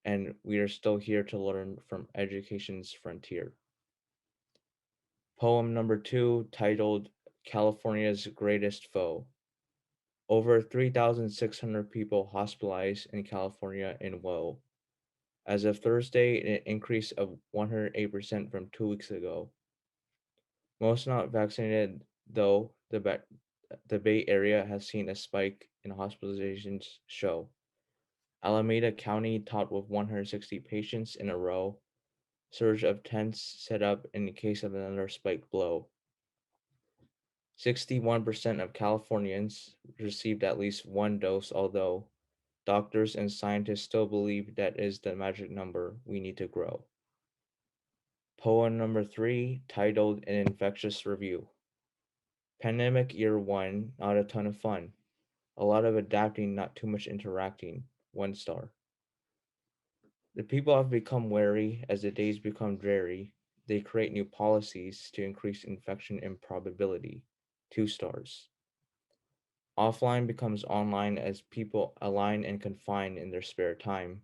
and we are still here to learn from education's frontier. Poem number 2, titled California's Greatest Foe. Over 3,600 people hospitalized in California in woe. As of Thursday, an increase of 108% from 2 weeks ago. Most not vaccinated, though the Bay Area has seen a spike in hospitalizations show. Alameda County topped with 160 patients in a row. Surge of tents set up in case of another spike blow. 61% of Californians received at least one dose, although doctors and scientists still believe that is the magic number we need to grow. Poem number 3, titled An Infectious Review. Pandemic year 1, not a ton of fun. A lot of adapting, not too much interacting. 1 star. The people have become wary as the days become dreary. They create new policies to increase infection improbability. 2 stars. Offline becomes online as people align and confine in their spare time.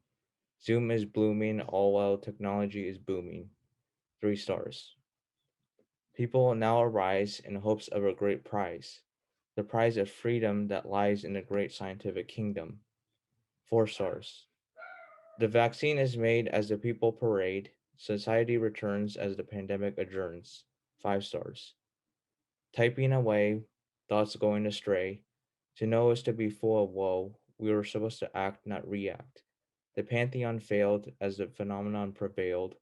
Zoom is blooming, all while technology is booming. 3 stars. People now arise in hopes of a great prize, the prize of freedom that lies in a great scientific kingdom. 4 stars. The vaccine is made as the people parade. Society returns as the pandemic adjourns. 5 stars. Typing away, thoughts going astray. To know is to be full of woe. We were supposed to act, not react. The pantheon failed as the phenomenon prevailed.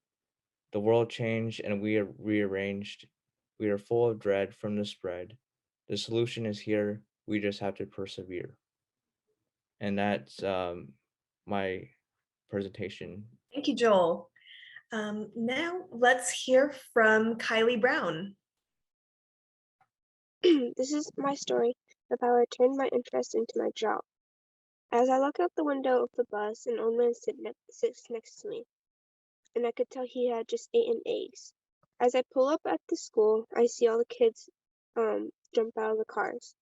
The world changed and we are rearranged. We are full of dread from the spread. The solution is here. We just have to persevere. And that's my presentation. Thank you, Joel. Now let's hear from Kylie Brown. This is my story of how I turned my interest into my job. As I look out the window of the bus, an old man sits next to me, and I could tell he had just eaten eggs. As I pull up at the school, I see all the kids jump out of the cars.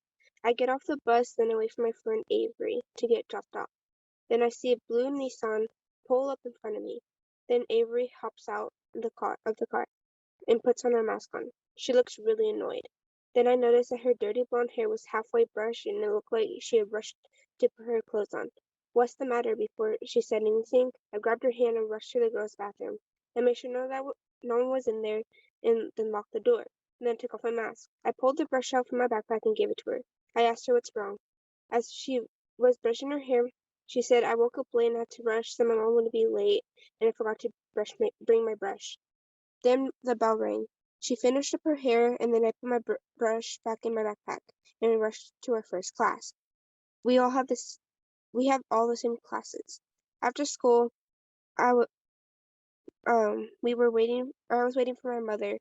I get off the bus, then I wait for my friend Avery to get dropped off. Then I see a blue Nissan pull up in front of me. Then Avery hops out the car and puts on her mask on. She looks really annoyed. Then I noticed that her dirty blonde hair was halfway brushed and it looked like she had rushed to put her clothes on. What's the matter? Before she said anything, I grabbed her hand and rushed to the girls' bathroom. I made sure no one was in there and then locked the door. And then took off my mask. I pulled the brush out from my backpack and gave it to her. I asked her what's wrong. As she was brushing her hair, she said, I woke up late and had to rush, so my mom would be late, and I forgot to bring my brush. Then the bell rang. She finished up her hair, and then I put my brush back in my backpack, and we rushed to our first class. We have all the same classes. After school, I was waiting for my mother.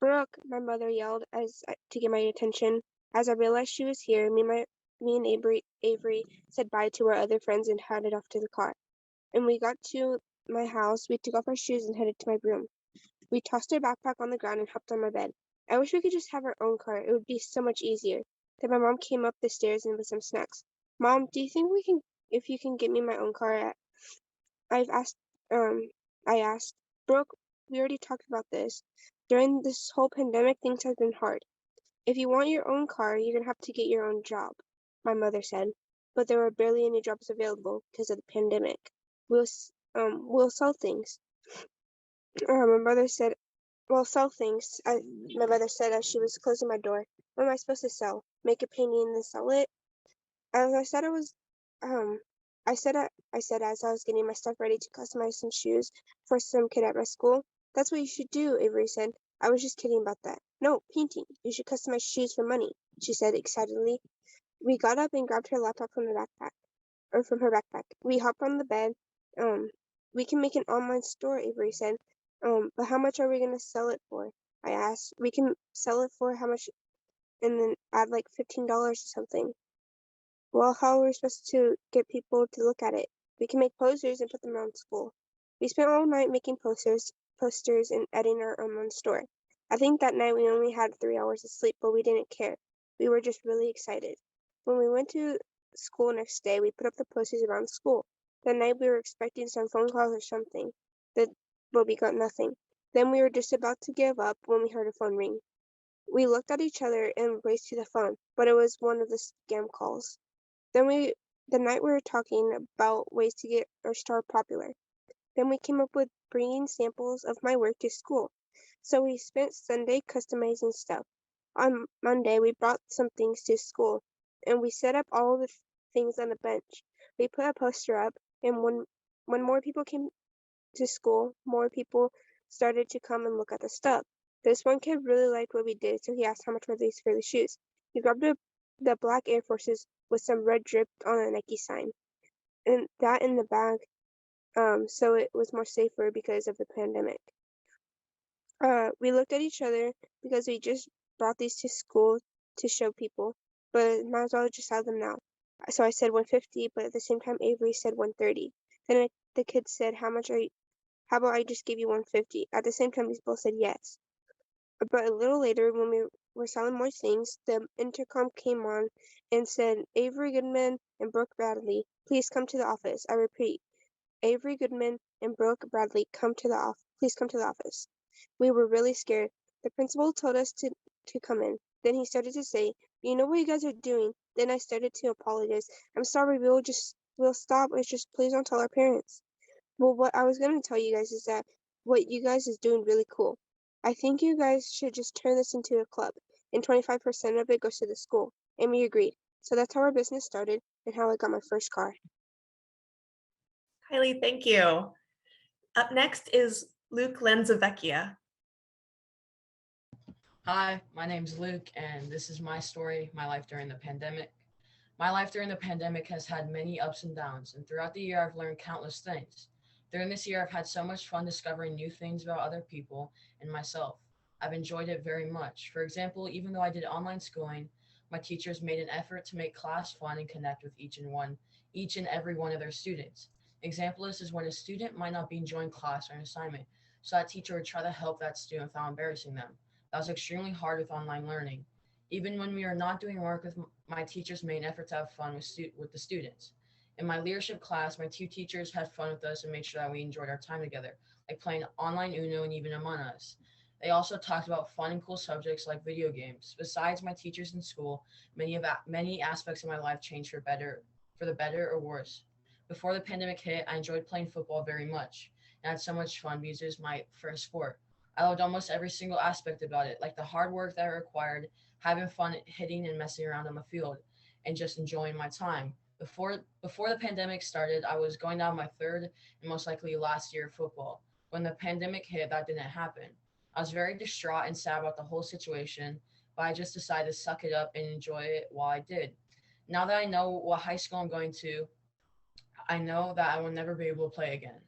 Brooke, my mother yelled to get my attention. As I realized she was here, me and Avery said bye to our other friends and headed off to the car. And we got to my house, we took off our shoes and headed to my room. We tossed our backpack on the ground and hopped on my bed. I wish we could just have our own car. It would be so much easier. Then my mom came up the stairs and with some snacks. Mom, do you think if you can get me my own car? I asked. Brooke, we already talked about this. During this whole pandemic, things have been hard. If you want your own car, you're gonna have to get your own job, my mother said. But there were barely any jobs available because of the pandemic. We'll sell things. My mother said, "Well, sell things." My mother said as she was closing my door. What am I supposed to sell? Make a painting and then sell it? As I said, I said as I was getting my stuff ready to customize some shoes for some kid at my school. That's what you should do, Avery said. I was just kidding about that. No, painting. You should customize shoes for money, she said excitedly. We got up and grabbed her laptop from her backpack. We hopped on the bed. We can make an online store, Avery said. But how much are we gonna sell it for? I asked. We can sell it for how much and then add like $15 or something. Well, how are we supposed to get people to look at it? We can make posters and put them around school. We spent all night making posters and editing our online store. I think that night we only had 3 hours of sleep, but we didn't care. We were just really excited. When we went to school next day, we put up the posters around school. That night we were expecting some phone calls or something, but we got nothing. Then we were just about to give up when we heard a phone ring. We looked at each other and raced to the phone, but it was one of the scam calls. The night we were talking about ways to get our store popular. Then we came up with bringing samples of my work to school. So we spent Sunday customizing stuff. On Monday, we brought some things to school, and we set up all the things on a bench. We put a poster up, and when more people came to school, more people started to come and look at the stuff. This one kid really liked what we did, so he asked how much were these for the shoes. He grabbed the black Air Forces with some red drip on a Nike sign, and that in the bag, so it was more safer because of the pandemic. We looked at each other because we just brought these to school to show people, but might as well just have them now. So I said 150, but at the same time Avery said 130. Then the kid said, how about I just give you 150? At the same time, we both said yes. But a little later, when we were selling more things, the intercom came on and said, Avery Goodman and Brooke Bradley, please come to the office. I repeat, Avery Goodman and Brooke Bradley, please come to the office. We were really scared. The principal told us to come in. Then he started to say, you know what you guys are doing? Then I started to apologize. I'm sorry, we'll stop. It's just please don't tell our parents. Well, what I was going to tell you guys is that what you guys is doing really cool. I think you guys should just turn this into a club, and 25% of it goes to the school. And we agreed. So that's how our business started and how I got my first car. Kylie, thank you. Up next is Luke Lanzavecchia. Hi, my name's Luke, and this is my story, my life during the pandemic. My life during the pandemic has had many ups and downs, and throughout the year, I've learned countless things. During this year, I've had so much fun discovering new things about other people and myself. I've enjoyed it very much. For example, even though I did online schooling, my teachers made an effort to make class fun and connect with each and every one of their students. Example is when a student might not be enjoying class or an assignment, so that teacher would try to help that student without embarrassing them. That was extremely hard with online learning. Even when we are not doing work with my teachers made an effort to have fun with the students. In my leadership class, my two teachers had fun with us and made sure that we enjoyed our time together, like playing online Uno and even Among Us. They also talked about fun and cool subjects like video games. Besides my teachers in school, many aspects of my life changed for the better or worse. Before the pandemic hit, I enjoyed playing football very much and had so much fun because it was my first sport. I loved almost every single aspect about it, like the hard work that it required, having fun hitting and messing around on the field, and just enjoying my time. Before the pandemic started, I was going down my third and most likely last year of football. When the pandemic hit, that didn't happen. I was very distraught and sad about the whole situation, but I just decided to suck it up and enjoy it while I did. Now that I know what high school I'm going to, I know that I will never be able to play again.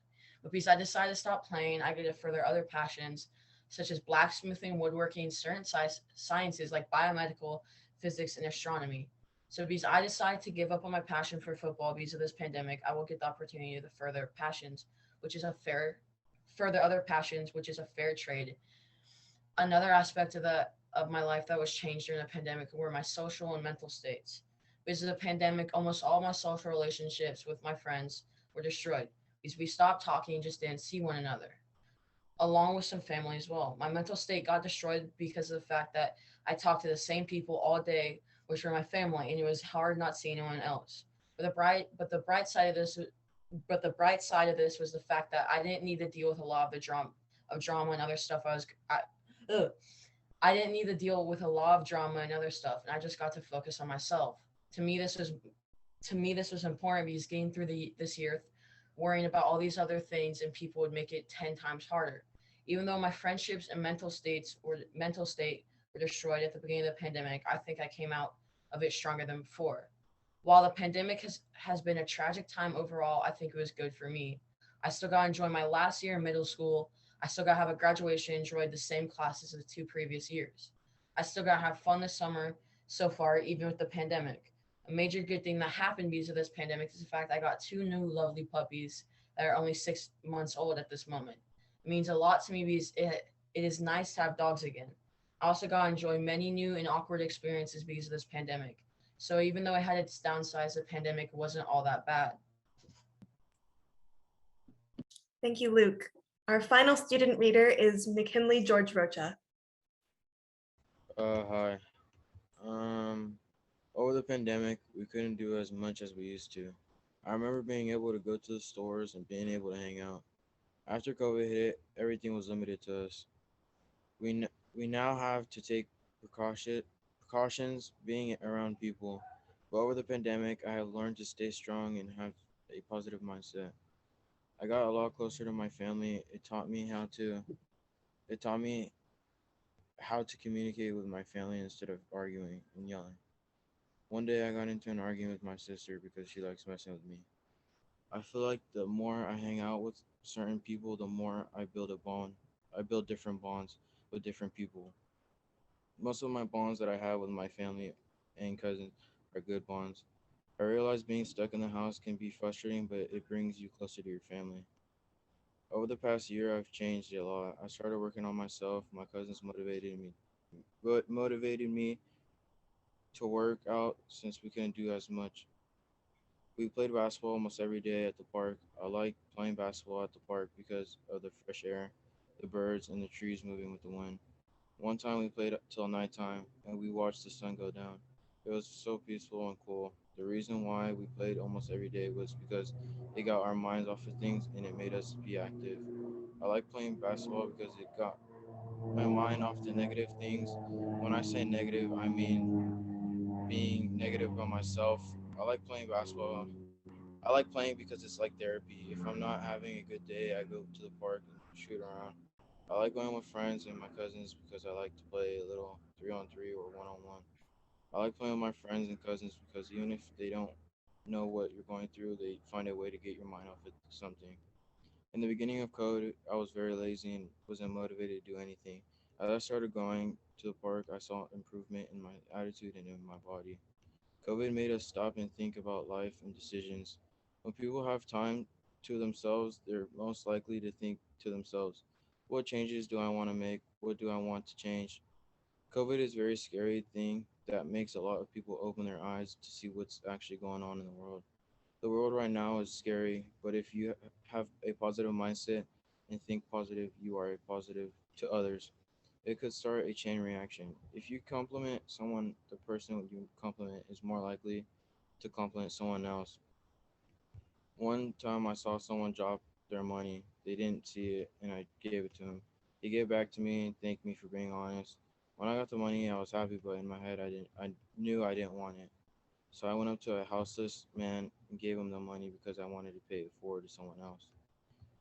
But because I decided to stop playing, I get to further other passions such as blacksmithing, woodworking, certain sciences like biomedical, physics, and astronomy. So because I decided to give up on my passion for football because of this pandemic, I will get the opportunity to which is a fair further other passions, which is a fair trade. Another aspect of my life that was changed during the pandemic were my social and mental states. Because of the pandemic, almost all my social relationships with my friends were destroyed because we stopped talking and just didn't see one another, along with some family as well. My mental state got destroyed because of the fact that I talked to the same people all day, which were my family, and it was hard not seeing anyone else. But the bright side of this was the fact that I didn't need to deal with a lot of the drama and other stuff ugh. I didn't need to deal with a lot of drama and other stuff, and I just got to focus on myself. To me, this was important because getting through this year, worrying about all these other things and people would make it 10 times harder. Even though my friendships and mental state were destroyed at the beginning of the pandemic, I think I came out of it stronger than before. While the pandemic has been a tragic time overall, I think it was good for me. I still got to enjoy my last year in middle school. I still got to have a graduation, enjoyed the same classes as the 2 previous years. I still got to have fun this summer so far, even with the pandemic. A major good thing that happened because of this pandemic is the fact I got two new lovely puppies that are only 6 months old at this moment. It means a lot to me because it is nice to have dogs again. I also got to enjoy many new and awkward experiences because of this pandemic. So even though it had its downsides, the pandemic wasn't all that bad. Thank you, Luke. Our final student reader is McKinley George Rocha. Hi. Over the pandemic, we couldn't do as much as we used to. I remember being able to go to the stores and being able to hang out. After COVID hit, everything was limited to us. We now have to take precautions being around people. But over the pandemic, I have learned to stay strong and have a positive mindset. I got a lot closer to my family. It taught me how to communicate with my family instead of arguing and yelling. One day I got into an argument with my sister because she likes messing with me. I feel like the more I hang out with certain people, the more I build a bond. I build different bonds with different people. Most of my bonds that I have with my family and cousins are good bonds. I realize being stuck in the house can be frustrating, but it brings you closer to your family. Over the past year, I've changed a lot. I started working on myself. My cousins motivated me to work out since we couldn't do as much. We played basketball almost every day at the park. I like playing basketball at the park because of the fresh air, the birds, and the trees moving with the wind. One time we played up till nighttime and we watched the sun go down. It was so peaceful and cool. The reason why we played almost every day was because it got our minds off of things and it made us be active. I like playing basketball because it got my mind off the negative things. When I say negative, I mean being negative about myself. I like playing basketball. I like playing because it's like therapy. If I'm not having a good day, I go to the park and shoot around. I like going with friends and my cousins because I like to play a little 3-on-3 or 1-on-1. I like playing with my friends and cousins because even if they don't know what you're going through, they find a way to get your mind off of something. In the beginning of code, I was very lazy and wasn't motivated to do anything. As I started going to the park, I saw improvement in my attitude and in my body. COVID made us stop and think about life and decisions. When people have time to themselves, they're most likely to think to themselves, what changes do I want to make? What do I want to change? COVID is a very scary thing that makes a lot of people open their eyes to see what's actually going on in the world. The world right now is scary, but if you have a positive mindset and think positive, you are a positive to others. It could start a chain reaction. If you compliment someone, the person you compliment is more likely to compliment someone else. One time I saw someone drop their money. They didn't see it and I gave it to him. He gave back to me and thanked me for being honest. When I got the money, I was happy, but in my head I knew I didn't want it. So I went up to a houseless man and gave him the money because I wanted to pay it forward to someone else.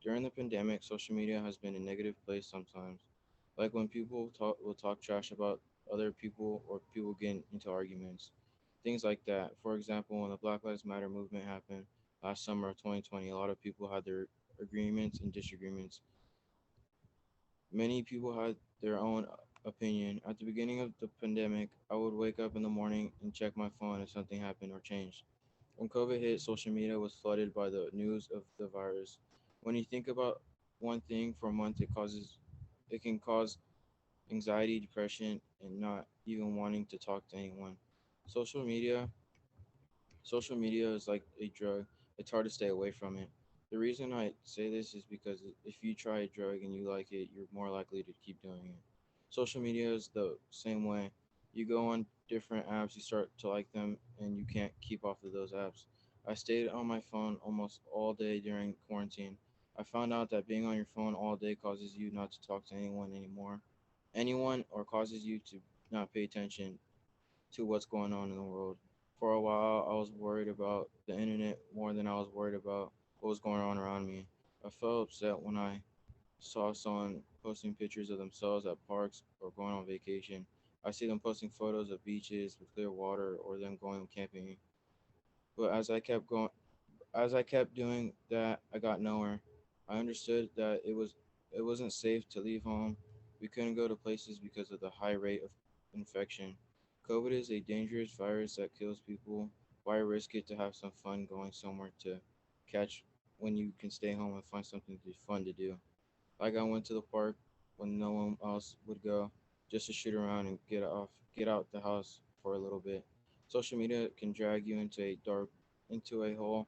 During the pandemic, social media has been a negative place sometimes. Like when people will talk trash about other people or people get into arguments. Things like that. For example, when the Black Lives Matter movement happened last summer of 2020, a lot of people had their agreements and disagreements. Many people had their own opinion. At the beginning of the pandemic, I would wake up in the morning and check my phone if something happened or changed. When COVID hit, social media was flooded by the news of the virus. When you think about one thing for a month, it can cause anxiety, depression, and not even wanting to talk to anyone. Social media Social media is like a drug. It's hard to stay away from it. The reason I say this is because if you try a drug and you like it, you're more likely to keep doing it. Social media is the same way. You go on different apps, you start to like them, and you can't keep off of those apps. I stayed on my phone almost all day during quarantine. I found out that being on your phone all day causes you not to talk to anyone anymore. Anyone or causes you to not pay attention to what's going on in the world. For a while, I was worried about the internet more than I was worried about what was going on around me. I felt upset when I saw someone posting pictures of themselves at parks or going on vacation. I see them posting photos of beaches with clear water or them going camping. But as I kept doing that, I got nowhere. I understood that it wasn't safe to leave home. We couldn't go to places because of the high rate of infection. COVID is a dangerous virus that kills people. Why risk it to have some fun going somewhere to catch when you can stay home and find something fun to do? Like I went to the park when no one else would go, just to shoot around and get out the house for a little bit. Social media can drag you into a hole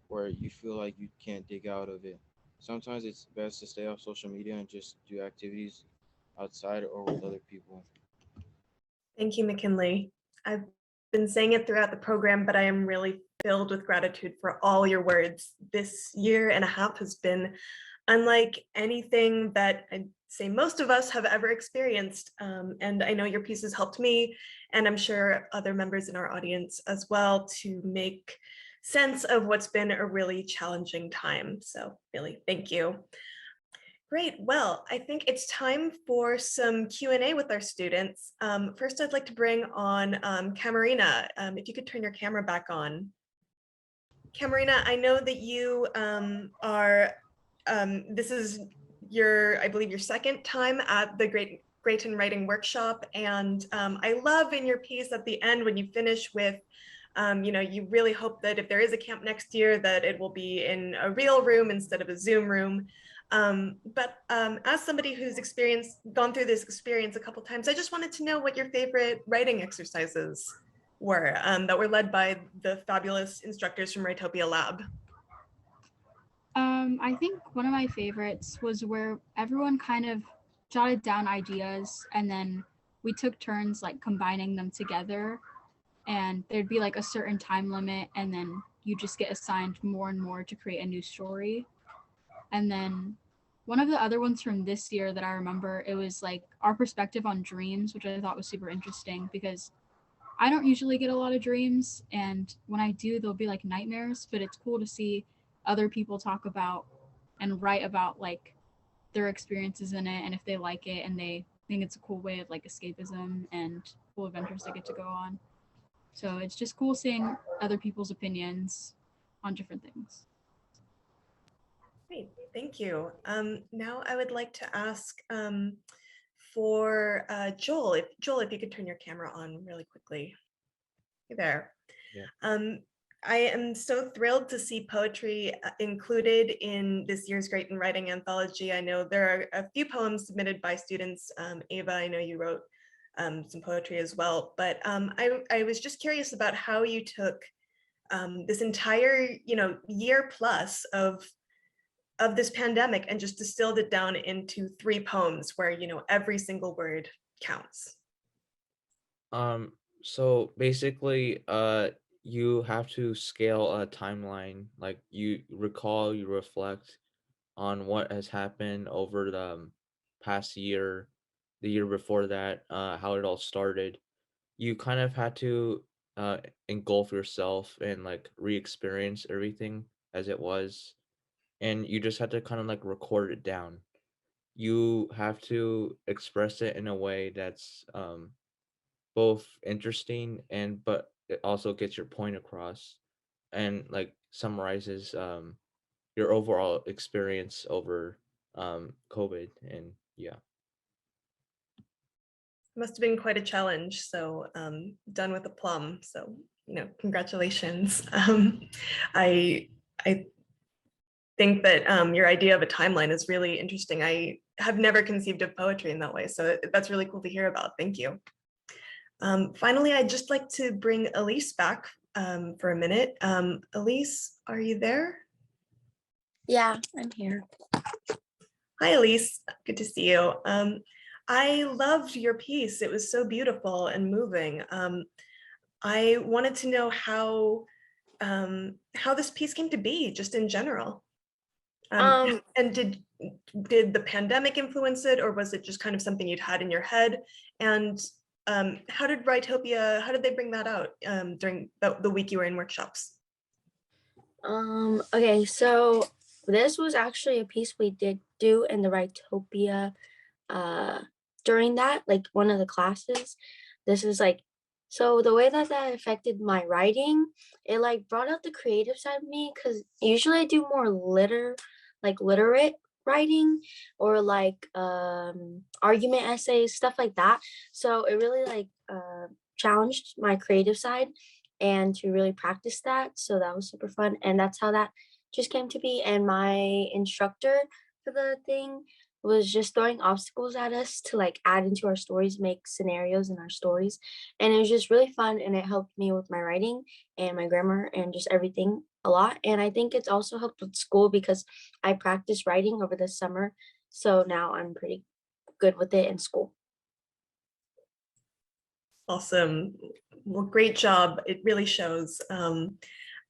where you feel like you can't dig out of it. Sometimes it's best to stay off social media and just do activities outside or with other people. Thank you, McKinley. I've been saying it throughout the program, but I am really filled with gratitude for all your words. This year and a half has been unlike anything that I'd say most of us have ever experienced. And I know your pieces helped me, and I'm sure other members in our audience as well, to make sense of what's been a really challenging time. So really, thank you. Great. Well, I think it's time for some Q&A with our students. First, I'd like to bring on Camarina. If you could turn your camera back on. Camarina, I know that you this is I believe your second time at the Graton Writing Workshop. And I love in your piece at the end when you finish with, you really hope that if there is a camp next year, that it will be in a real room instead of a Zoom room. As somebody who's gone through this experience a couple times, I just wanted to know what your favorite writing exercises were that were led by the fabulous instructors from Writopia Lab. I think one of my favorites was where everyone kind of jotted down ideas and then we took turns like combining them together, and there'd be like a certain time limit and then you just get assigned more and more to create a new story. And then one of the other ones from this year that I remember, it was like our perspective on dreams, which I thought was super interesting because I don't usually get a lot of dreams, and when I do, they'll be like nightmares, but it's cool to see other people talk about and write about like their experiences in it and if they like it and they think it's a cool way of like escapism and cool adventures they get to go on. So it's just cool seeing other people's opinions on different things. Great, thank you. Now I would like to ask for Joel, if you could turn your camera on really quickly. Hey there. Yeah. I am so thrilled to see poetry included in this year's Graton Writing Anthology. I know there are a few poems submitted by students. Eva, I know you wrote some poetry as well, but I was just curious about how you took this entire, year plus of this pandemic and just distilled it down into 3 poems where, every single word counts. So basically, you have to scale a timeline, like you recall, you reflect on what has happened over the past year, the year before that, how it all started. You kind of had to engulf yourself and like re-experience everything as it was, and you just had to kind of like record it down. You have to express it in a way that's both interesting and but it also gets your point across and like summarizes your overall experience over COVID. And yeah. Must have been quite a challenge. So done with a plum. So, congratulations. I think that your idea of a timeline is really interesting. I have never conceived of poetry in that way. So that's really cool to hear about. Thank you. Finally, I'd just like to bring Elise back for a minute. Elise, are you there? Yeah, I'm here. Hi, Elise. Good to see you. I loved your piece. It was so beautiful and moving. I wanted to know how this piece came to be, just in general. And did the pandemic influence it, or was it just kind of something you'd had in your head? And how did Writopia, how did they bring that out during the week you were in workshops? Okay, so this was actually a piece we did do in the Writopia during that, like one of the classes. This is like, so the way that affected my writing, it like brought out the creative side of me, because usually I do more literate writing or like argument essays, stuff like that. So it really like challenged my creative side and to really practice that. So that was super fun. And that's how that just came to be. And my instructor for the thing was just throwing obstacles at us to like add into our stories, make scenarios in our stories. And it was just really fun, and it helped me with my writing and my grammar and just everything a lot. And I think it's also helped with school because I practiced writing over the summer. So now I'm pretty good with it in school. Awesome. Well, great job. It really shows.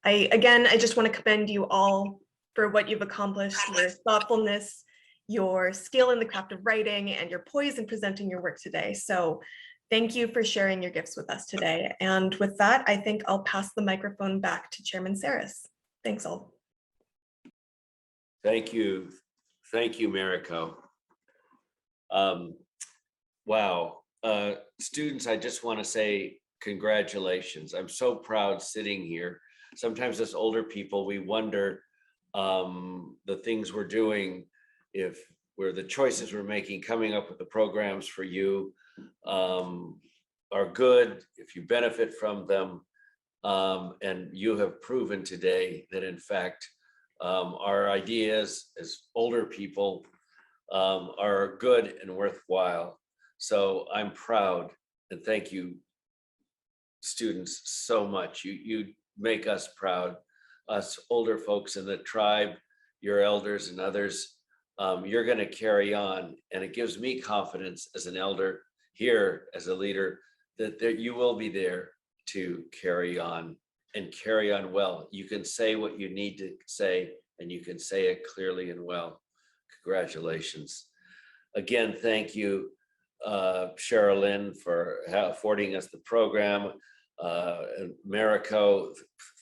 I just want to commend you all for what you've accomplished, your thoughtfulness, your skill in the craft of writing, and your poise in presenting your work today. So thank you for sharing your gifts with us today. And with that, I think I'll pass the microphone back to Chairman Saris. Thanks all. Thank you. Thank you, Mariko. Wow. Students, I just want to say congratulations. I'm so proud sitting here. Sometimes as older people, we wonder the things we're doing, if we're the choices we're making, coming up with the programs for you are good, if you benefit from them. And you have proven today that in fact, our ideas as older people are good and worthwhile. So I'm proud, and thank you, students, so much. You make us proud, us older folks in the tribe, your elders and others. You're going to carry on, and it gives me confidence as an elder here, as a leader, that you will be there to carry on and carry on well. You can say what you need to say, and you can say it clearly and well. Congratulations. Again, thank you, Sherilyn, for affording us the program. and Marico,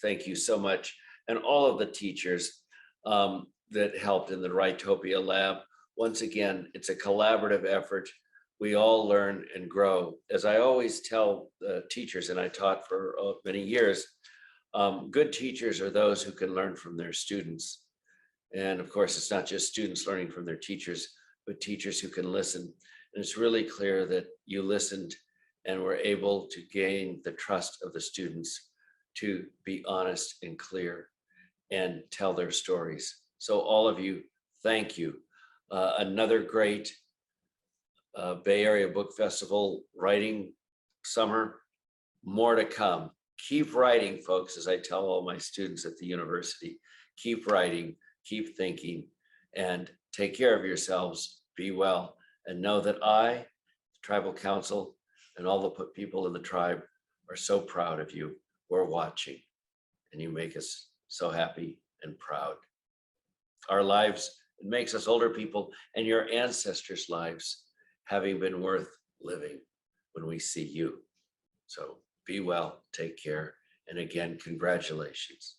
thank you so much. And all of the teachers that helped in the Writopia Lab. Once again, it's a collaborative effort. We all learn and grow. As I always tell teachers, and I taught for many years, good teachers are those who can learn from their students. And of course, it's not just students learning from their teachers, but teachers who can listen. And it's really clear that you listened and were able to gain the trust of the students to be honest and clear and tell their stories. So all of you, thank you. Another great Bay Area Book Festival writing summer, more to come. Keep writing, folks, as I tell all my students at the university. Keep writing, keep thinking, and take care of yourselves. Be well, and know that I, the Tribal Council, and all the people in the tribe are so proud of you. We're watching, and you make us so happy and proud. Our lives, it makes us older people, and your ancestors' lives having been worth living when we see you. So be well, take care, and again, congratulations.